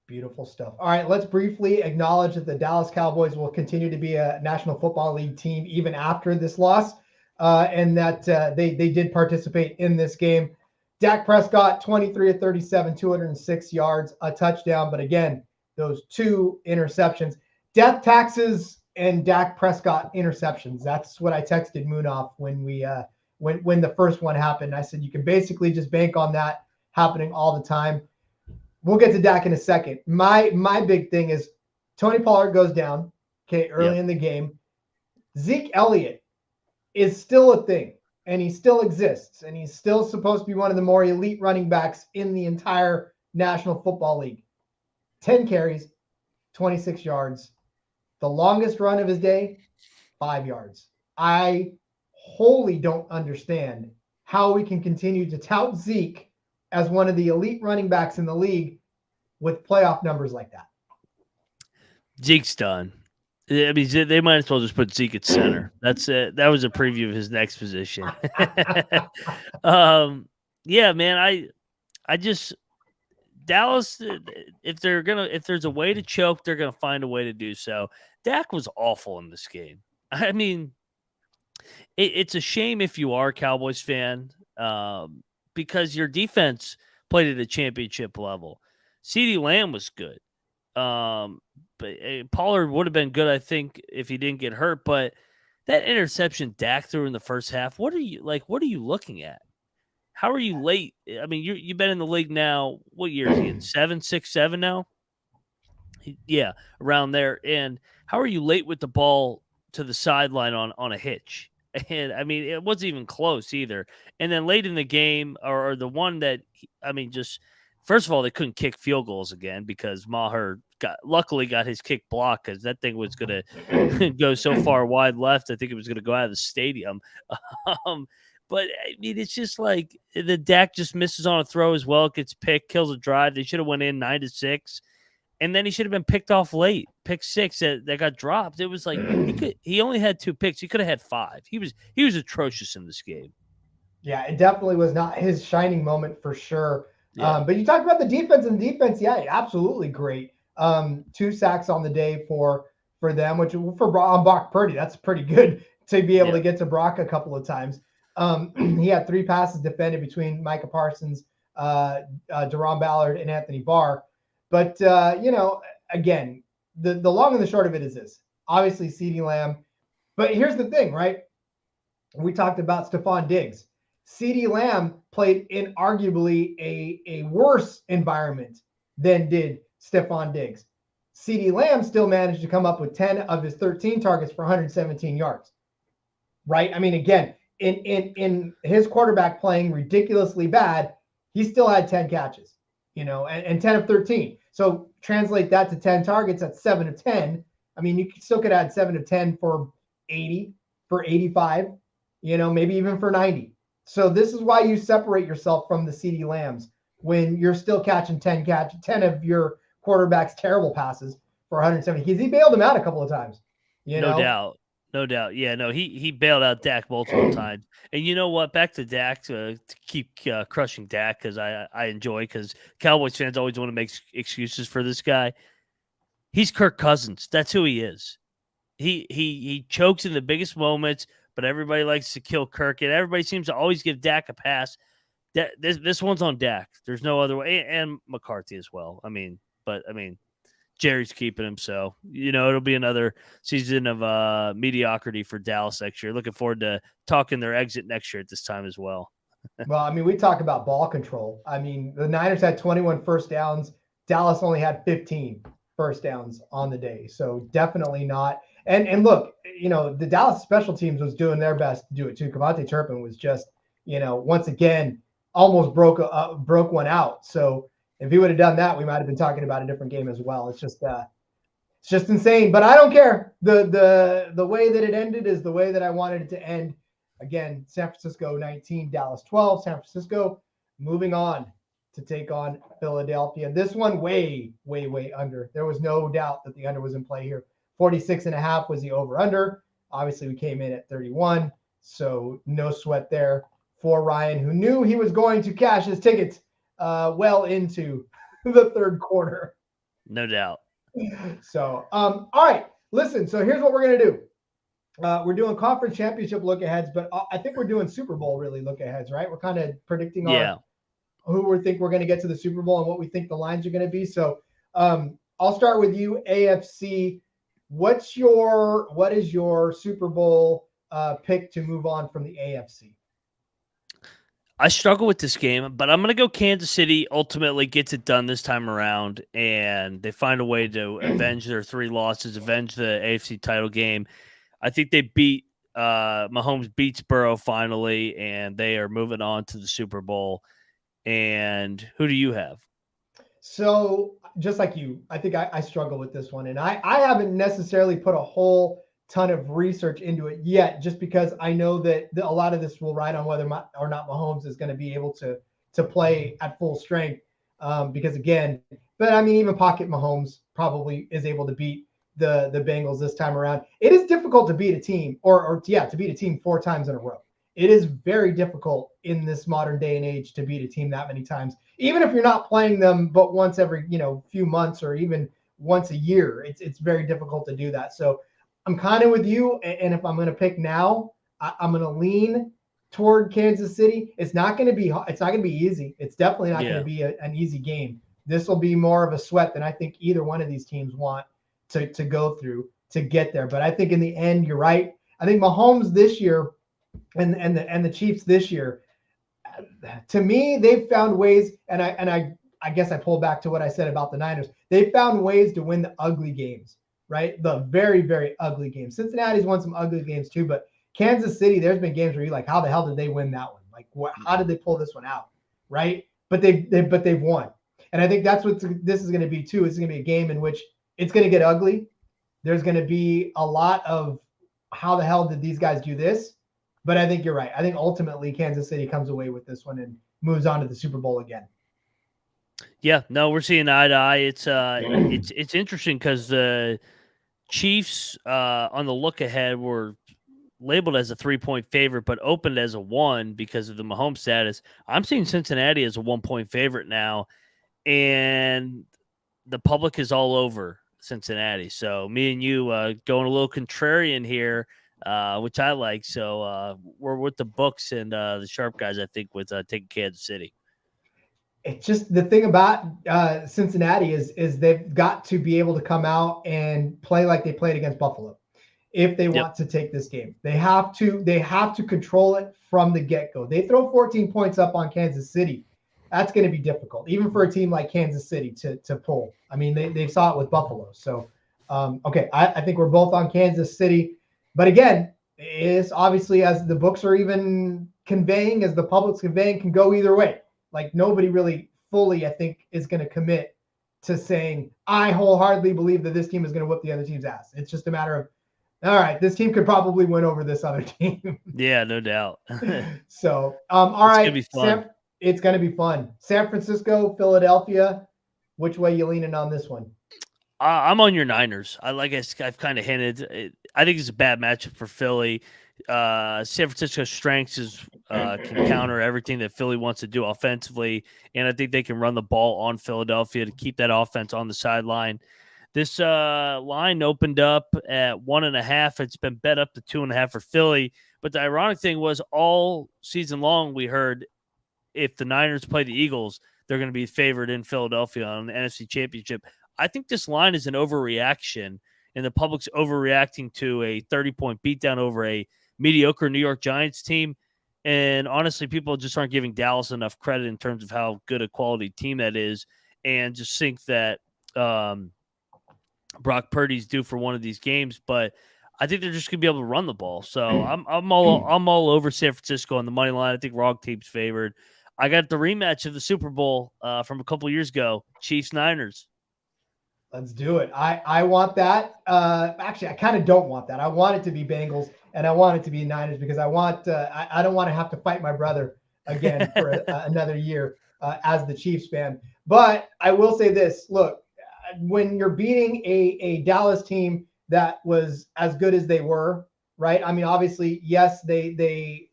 Beautiful stuff. All right, let's briefly acknowledge that the Dallas Cowboys will continue to be a National Football League team even after this loss, and that they did participate in this game. Dak Prescott, 23 of 37, 206 yards, a touchdown. But again, those 2 interceptions. Death taxes and Dak Prescott interceptions. That's what I texted Moonoff when we when the first one happened. I said, you can basically just bank on that happening all the time. We'll get to Dak in a second. My big thing is Tony Pollard goes down, early in the game. Zeke Elliott is still a thing, and he still exists, and he's still supposed to be one of the more elite running backs in the entire National Football League. 10 carries, 26 yards. The longest run of his day, 5 yards. I wholly don't understand how we can continue to tout Zeke as one of the elite running backs in the league with playoff numbers like that. Zeke's done. I mean, they might as well just put Zeke at center. That's it. That was a preview of his next position. Yeah, man. I just Dallas. If there's a way to choke, they're gonna find a way to do so. Dak was awful in this game. I mean, it's a shame if you are a Cowboys fan, because your defense played at a championship level. CeeDee Lamb was good. But Pollard would have been good, I think, if he didn't get hurt. But that interception Dak threw in the first half, what are you looking at? How are you late? I mean, you've been in the league now. What year is he in? 7, 6, 7 now? Yeah, around there. And how are you late with the ball to the sideline on a hitch? And I mean, it wasn't even close either. And then late in the game, or the one that just first of all, they couldn't kick field goals again because Maher luckily got his kick blocked because that thing was going to go so far wide left. I think it was going to go out of the stadium. Um, but I mean, it's just like the Dak just misses on a throw as well. It gets picked, kills a drive. They should have went in 9-6. And then he should have been picked off late. Pick 6 that got dropped. It was like he only had 2 picks. He could have had 5. He was atrocious in this game. Yeah, it definitely was not his shining moment for sure. Yeah. But you talked about the defense, and the defense, yeah, absolutely great. 2 sacks on the day for them, which for Brock Purdy, that's pretty good to be able to get to Brock a couple of times. He had 3 passes defended between Micah Parsons, Deron Ballard, and Anthony Barr. But, again, the long and the short of it is this. Obviously, CeeDee Lamb. But here's the thing, right? We talked about Stephon Diggs. CeeDee Lamb played in arguably a worse environment than did Stephon Diggs. CeeDee Lamb still managed to come up with 10 of his 13 targets for 117 yards. Right? I mean, again, in his quarterback playing ridiculously bad, he still had 10 catches. And 10 of 13. So translate that to 10 targets, that's 7 of 10. I mean, you still could add 7 of 10 for 80, for 85, maybe even for 90. So this is why you separate yourself from the CeeDee Lambs when you're still catching 10 of your quarterback's terrible passes for 170. Because he bailed him out a couple of times. No doubt. No doubt. Yeah, no, he bailed out Dak multiple times. And you know what? Back to Dak to keep crushing Dak because I enjoy because Cowboys fans always want to make excuses for this guy. He's Kirk Cousins. That's who he is. He chokes in the biggest moments, but everybody likes to kill Kirk, and everybody seems to always give Dak a pass. This one's on Dak. There's no other way, and McCarthy as well. Jerry's keeping him, so it'll be another season of mediocrity for Dallas next year. Looking forward to talking their exit next year at this time as well. Well, we talk about ball control. The Niners had 21 first downs. Dallas only had 15 first downs on the day, so definitely not. And look, the Dallas special teams was doing their best to do it too. Kavontae Turpin was just, once again, almost broke one out. So if he would have done that, we might have been talking about a different game as well. It's just insane. But I don't care. The way that it ended is the way that I wanted it to end. Again, San Francisco 19, Dallas 12. San Francisco moving on to take on Philadelphia. This one way, way, way under. There was no doubt that the under was in play here. 46.5 was the over-under. Obviously, we came in at 31, so no sweat there for Ryan, who knew he was going to cash his tickets well into the third quarter. No doubt. So, all right. Listen, so here's what we're going to do. We're doing conference championship look-aheads, but I think we're doing Super Bowl really look-aheads, right? We're kind of predicting who we think we're going to get to the Super Bowl and what we think the lines are going to be. So I'll start with you, AFC. What is your Super Bowl pick to move on from the AFC? I struggle with this game, but I'm going to go Kansas City ultimately gets it done this time around, and they find a way to avenge their 3 losses, avenge the AFC title game. I think they beat Mahomes beats Burrow finally, and they are moving on to the Super Bowl. And who do you have? So just like you, I think I struggle with this one, and I haven't necessarily put a whole ton of research into it yet, just because I know that a lot of this will ride on whether or not Mahomes is going to be able to play at full strength. Because again, even pocket Mahomes probably is able to beat the Bengals this time around. It is difficult to beat a team to beat a team 4 times in a row. It is very difficult in this modern day and age to beat a team that many times, even if you're not playing them but once every few months or even once a year. It's very difficult to do that. So I'm kind of with you, and if I'm going to pick now, I'm going to lean toward Kansas City. It's not going to be easy. It's definitely not going to be an easy game. This will be more of a sweat than I think either one of these teams want to go through to get there. But I think in the end, you're right. I think Mahomes this year and the Chiefs this year, to me, they've found ways, and I guess I pull back to what I said about the Niners. They found ways to win the ugly games, right? The very, very ugly games. Cincinnati's won some ugly games too, but Kansas City, there's been games where you're like, how the hell did they win that one? Like, how did they pull this one out, right? But they've won, and I think that's what this is going to be too. It's going to be a game in which it's going to get ugly. There's going to be a lot of how the hell did these guys do this? But I think you're right. I think ultimately Kansas City comes away with this one and moves on to the Super Bowl again. Yeah, no, we're seeing eye to eye. It's interesting because the Chiefs on the look ahead were labeled as a 3-point favorite, but opened as a 1 because of the Mahomes status. I'm seeing Cincinnati as a 1-point favorite now, and the public is all over Cincinnati. So me and you going a little contrarian here, which I like. So we're with the books and the sharp guys, I think, with taking Kansas City. It's just the thing about Cincinnati is they've got to be able to come out and play like they played against Buffalo if they want to take this game. They have to control it from the get-go. They throw 14 points up on Kansas City. That's going to be difficult, even for a team like Kansas City to pull. I mean, they saw it with Buffalo. So, okay, I think we're both on Kansas City. But again, it's obviously, as the books are even conveying, as the public's conveying, can go either way. Like, nobody really fully, I think, is going to commit to saying, I wholeheartedly believe that this team is going to whip the other team's ass. It's just a matter of, all right, this team could probably win over this other team. Yeah, no doubt. So, all right. It's going to be fun. It's going to be fun. San Francisco, Philadelphia. Which way you leaning on this one? I'm on your Niners. I've kind of hinted. I think it's a bad matchup for Philly. San Francisco's strengths is can counter everything that Philly wants to do offensively, and I think they can run the ball on Philadelphia to keep that offense on the sideline. This line opened up at 1.5. It's been bet up to 2.5 for Philly. But the ironic thing was, all season long we heard if the Niners play the Eagles, they're going to be favored in Philadelphia on the NFC Championship. I think this line is an overreaction, and the public's overreacting to a 30-point beatdown over a mediocre New York Giants team. And honestly, people just aren't giving Dallas enough credit in terms of how good a quality team that is, and just think that Brock Purdy's due for one of these games. But I think they're just going to be able to run the ball. So I'm all over San Francisco on the money line. I think wrong team's favored. I got the rematch of the Super Bowl from a couple years ago, Chiefs-Niners. Let's do it. I want that. Actually, I kind of don't want that. I want it to be Bengals, and I want it to be Niners because I want. I don't want to have to fight my brother again for another year as the Chiefs fan. But I will say this: look, when you're beating a Dallas team that was as good as they were, right? I mean, obviously, yes, they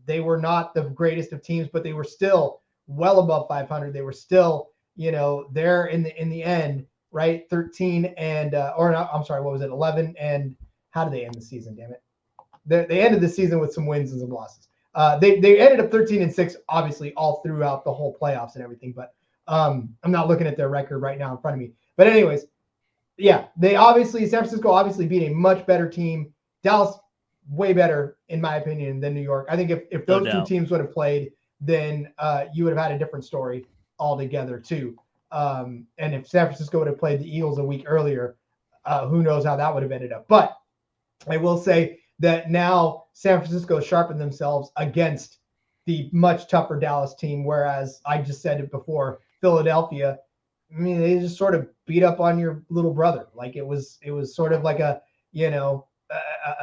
were not the greatest of teams, but they were still well above 500. They were still, there in the end. Right, 13 and or not, I'm sorry, what was it? 11 and how did they end the season? Damn it, they ended the season with some wins and some losses. They ended up 13-6, obviously all throughout the whole playoffs and everything. But I'm not looking at their record right now in front of me. But anyways, yeah, San Francisco obviously beat a much better team. Dallas way better in my opinion than New York. I think if those two teams would have played, then you would have had a different story altogether too. And if San Francisco would have played the Eagles a week earlier, who knows how that would have ended up. But I will say that now San Francisco sharpened themselves against the much tougher Dallas team, whereas I just said it before, Philadelphia, I mean, they just sort of beat up on your little brother. Like it was sort of like a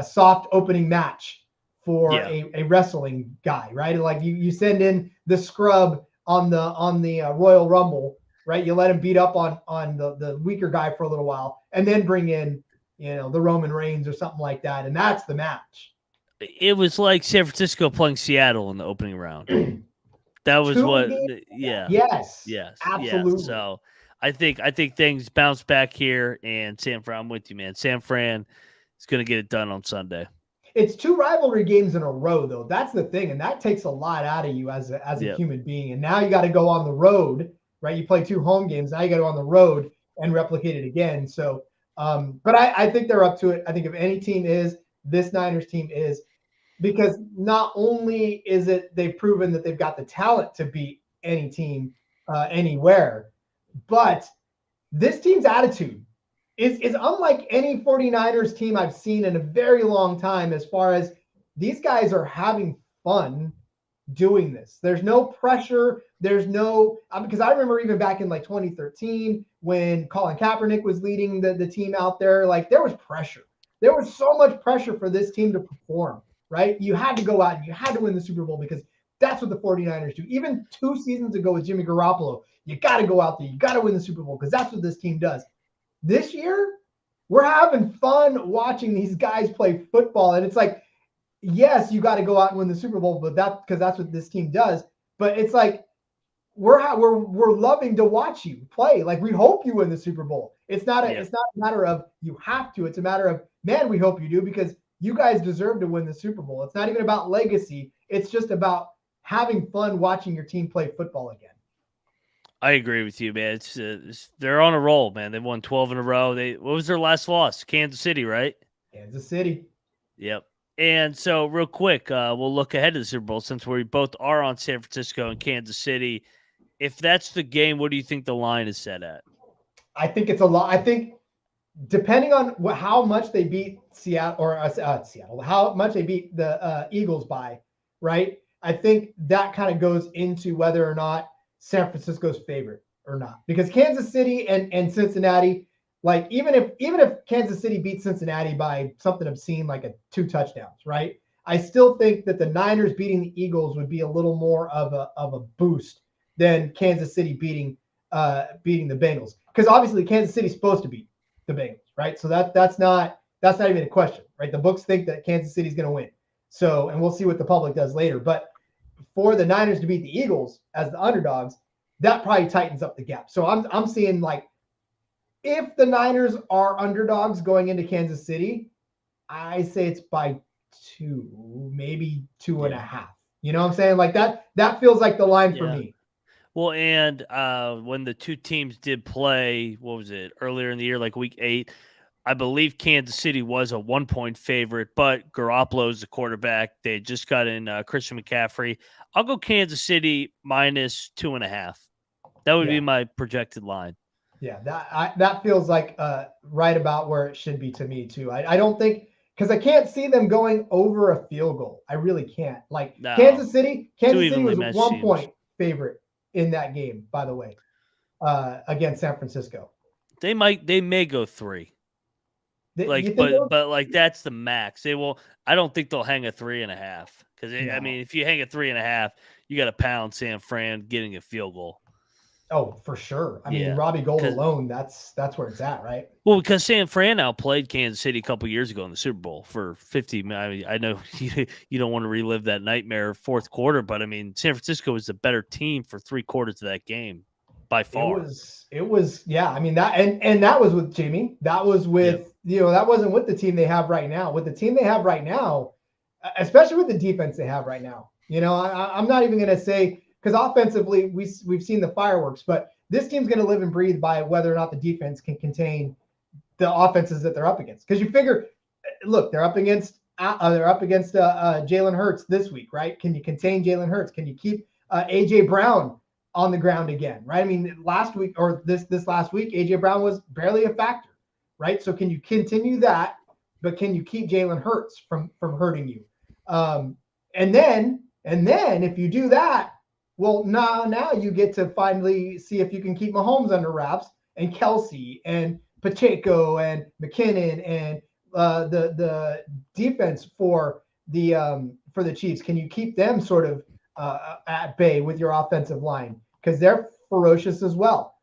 soft opening match for a wrestling guy, right? Like you send in the scrub on the Royal Rumble, right? You let him beat up on the weaker guy for a little while, and then bring in, the Roman Reigns or something like that, and that's the match. It was like San Francisco playing Seattle in the opening round. That was Yes, absolutely. Yeah. So I think things bounce back here, and San Fran, I'm with you, man. San Fran is going to get it done on Sunday. It's 2 rivalry games in a row, though. That's the thing, and that takes a lot out of you as a human being. And now you got to go on the road right? You play 2 home games, now you got to go on the road and replicate it again. So, but I think they're up to it. I think if any team is, this Niners team is, because not only is it they've proven that they've got the talent to beat any team anywhere, but this team's attitude is unlike any 49ers team I've seen in a very long time, as far as these guys are having fun doing this. There's no pressure. There's no, because I remember even back in like 2013 when Colin Kaepernick was leading the team out there, like there was pressure. There was so much pressure for this team to perform, right? You had to go out and you had to win the Super Bowl because that's what the 49ers do. Even 2 seasons ago with Jimmy Garoppolo, you got to go out there. You got to win the Super Bowl because that's what this team does. This year, we're having fun watching these guys play football. And it's like, yes, you got to go out and win the Super Bowl, but because that's what this team does. But it's like we're loving to watch you play. Like we hope you win the Super Bowl. It's not a matter of you have to. It's a matter of, man, we hope you do because you guys deserve to win the Super Bowl. It's not even about legacy. It's just about having fun watching your team play football again. I agree with you, man. They're on a roll, man. They've won 12 in a row. What was their last loss? Kansas City, right? Kansas City. Yep. And so, real quick, we'll look ahead to the Super Bowl since we both are on San Francisco and Kansas City. If that's the game, what do you think the line is set at? I think it's a lot. I think depending on how much they beat Seattle, how much they beat the Eagles by, right? I think that kind of goes into whether or not San Francisco's favorite or not, because Kansas City and Cincinnati, like even if Kansas City beats Cincinnati by something obscene like 2 touchdowns, right? I still think that the Niners beating the Eagles would be a little more of a boost than Kansas City beating the Bengals, because obviously Kansas City's supposed to beat the Bengals, right? So that's not even a question, right? The books think that Kansas City's going to win. So, and we'll see what the public does later, but for the Niners to beat the Eagles as the underdogs, that probably tightens up the gap. So I'm seeing, like, if the Niners are underdogs going into Kansas City, I say it's by 2, maybe 2.5. You know what I'm saying? Like that feels like the line for me. Well, and when the two teams did play, what was it, earlier in the year, like week 8, I believe Kansas City was a 1-point favorite, but Garoppolo's the quarterback. They just got in Christian McCaffrey. I'll go Kansas City minus 2.5. That would be my projected line. Yeah, that feels like right about where it should be to me too. I don't think, because I can't see them going over a field goal. I really can't. Like no. Kansas City was a 1-point favorite in that game, by the way, against San Francisco. They may go 3. But like that's the max. They will. I don't think they'll hang a 3.5 because I mean, if you hang a 3.5, you got to pound San Fran getting a field goal. Oh, for sure. I mean, Robbie Gould alone, that's where it's at, right? Well, because San Fran outplayed Kansas City a couple years ago in the Super Bowl for 50. I mean, I know you don't want to relive that nightmare fourth quarter, but I mean, San Francisco was the better team for 3 quarters of that game by far. It was, yeah. I mean, that and that was with Jimmy. That was with that wasn't with the team they have right now. With the team they have right now, especially with the defense they have right now, I'm not even going to say. Because offensively, we've seen the fireworks, but this team's going to live and breathe by whether or not the defense can contain the offenses that they're up against. Because you figure, look, they're up against Jalen Hurts this week, right? Can you contain Jalen Hurts? Can you keep AJ Brown on the ground again, right? I mean, last week or this last week, AJ Brown was barely a factor, right? So can you continue that, but can you keep Jalen Hurts from hurting you? And then if you do that. Well, now you get to finally see if you can keep Mahomes under wraps, and Kelsey and Pacheco and McKinnon and the defense for the Chiefs. Can you keep them sort of at bay with your offensive line, because they're ferocious as well?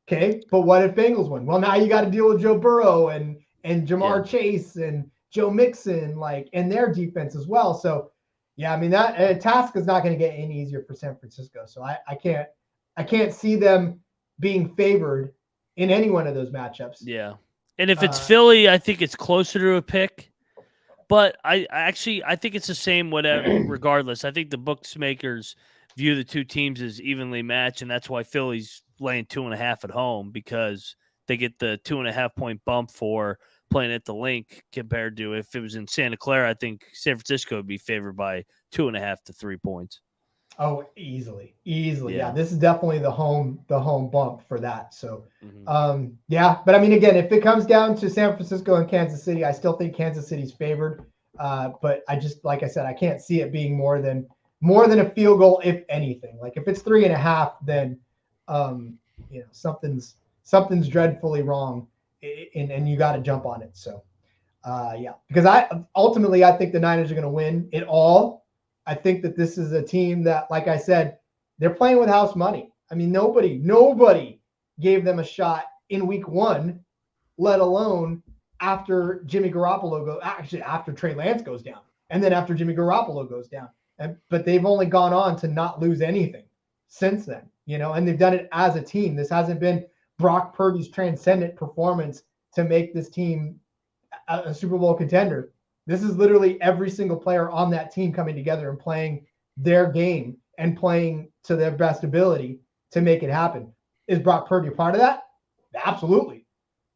Okay, but what if Bengals win? Well, now you got to deal with Joe Burrow and Jamar Chase and Joe Mixon, and their defense as well. So. Yeah, I mean that task is not going to get any easier for San Francisco. So I can't see them being favored in any one of those matchups. Yeah, and if it's Philly, I think it's closer to a pick. But I think it's the same. Whatever, regardless, I think the bookmakers view the two teams as evenly matched, and that's why Philly's laying 2.5 at home because they get the 2.5 point bump for playing at the link compared to if it was in Santa Clara. I think San Francisco would be favored by 2.5 to 3 points. Oh, easily. Yeah, Yeah. this is definitely the home bump for that. So, yeah, but I mean, again, if it comes down to San Francisco and Kansas City, I still think Kansas City's favored. But I just, like I said, I can't see it being more than a field goal, if anything. Like if it's 3.5, then something's dreadfully wrong, and you got to jump on it. So, yeah, because I think the Niners are going to win it all. I think that this is a team that, like I said, they're playing with house money. I mean, nobody gave them a shot in week 1, let alone after Jimmy Garoppolo after Trey Lance goes down, and then after Jimmy Garoppolo goes down. But they've only gone on to not lose anything since then, and they've done it as a team. This hasn't been Brock Purdy's transcendent performance to make this team a Super Bowl contender. This is literally every single player on that team coming together and playing their game and playing to their best ability to make it happen. Is Brock Purdy a part of that? Absolutely.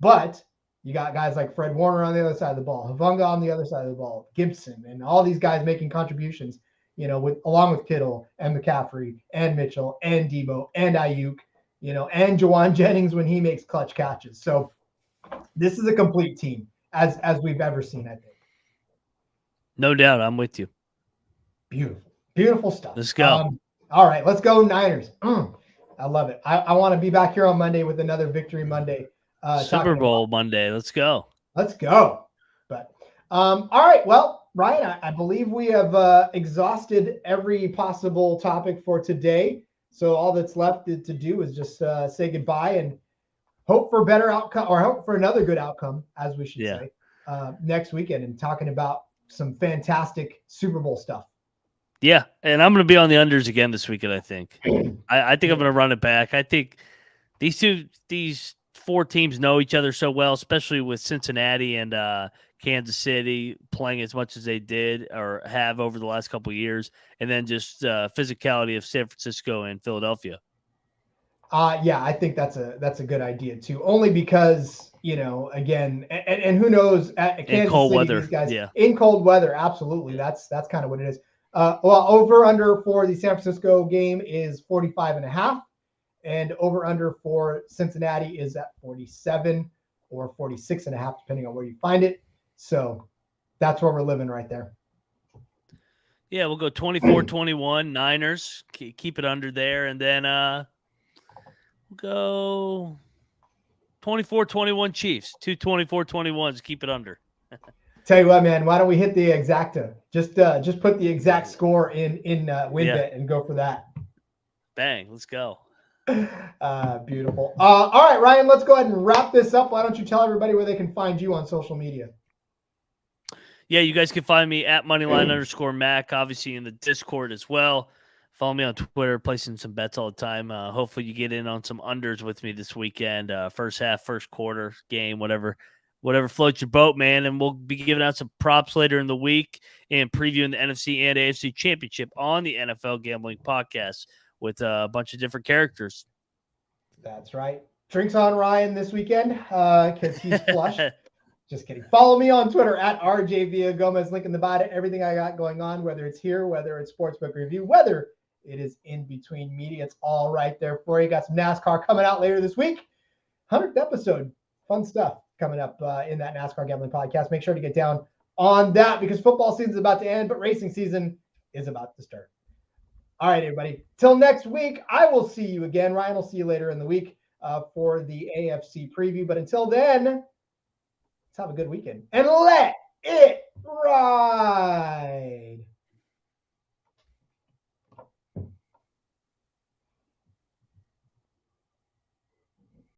But you got guys like Fred Warner on the other side of the ball, Havunga on the other side of the ball, Gibson, and all these guys making contributions, along with Kittle and McCaffrey and Mitchell and Debo and Ayuk, and Jawan Jennings when he makes clutch catches. So this is a complete team as we've ever seen, I think. No doubt. I'm with you. Beautiful stuff. Let's go. All right, let's go Niners. I love it. I want to be back here on Monday with another Victory Monday. Super Bowl Monday. Let's go. But all right. Well, Ryan, I believe we have exhausted every possible topic for today. So all that's left to do is just say goodbye and hope for a better outcome, or hope for another good outcome, as we should say, next weekend, and talking about some fantastic Super Bowl stuff. Yeah, and I'm going to be on the unders again this weekend, I think. I think I'm going to run it back. I think these 4 teams know each other so well, especially with Cincinnati and Kansas City playing as much as they did or have over the last couple of years, and then just physicality of San Francisco and Philadelphia. Yeah, I think that's a good idea too. Only because again, and who knows at Kansas cold City, weather. These guys Yeah. in cold weather, absolutely. That's kind of what it is. Well, over under for the San Francisco game is 45.5, and over under for Cincinnati is at 47 or 46.5, depending on where you find it. So that's where we're living right there. Yeah, we'll go 24-21 Niners. Keep it under there, and then we'll go 24-21 Chiefs. 2 24-21s. Keep it under. Tell you what, man, why don't we hit the exacta? Just put the exact score in WinBet and go for that. Bang, let's go. Beautiful. All right, Ryan, let's go ahead and wrap this up. Why don't you tell everybody where they can find you on social media? Yeah, you guys can find me at Moneyline_Mac, obviously in the Discord as well. Follow me on Twitter, placing some bets all the time. Hopefully you get in on some unders with me this weekend. First half, first quarter game, whatever floats your boat, man. And we'll be giving out some props later in the week and previewing the NFC and AFC Championship on the NFL Gambling Podcast with a bunch of different characters. That's right. Drinks on Ryan this weekend because he's flushed. Just kidding. Follow me on Twitter at RJ Villagomez. Link in the bio. Everything I got going on, whether it's here, whether it's Sportsbook Review, whether it is in between media, it's all right there for you. Got some NASCAR coming out later this week. 100th episode. Fun stuff coming up in that NASCAR Gambling Podcast. Make sure to get down on that because football season is about to end, but racing season is about to start. All right, everybody. Till next week, I will see you again. Ryan will see you later in the week for the AFC preview. But until then, let's have a good weekend and let it ride.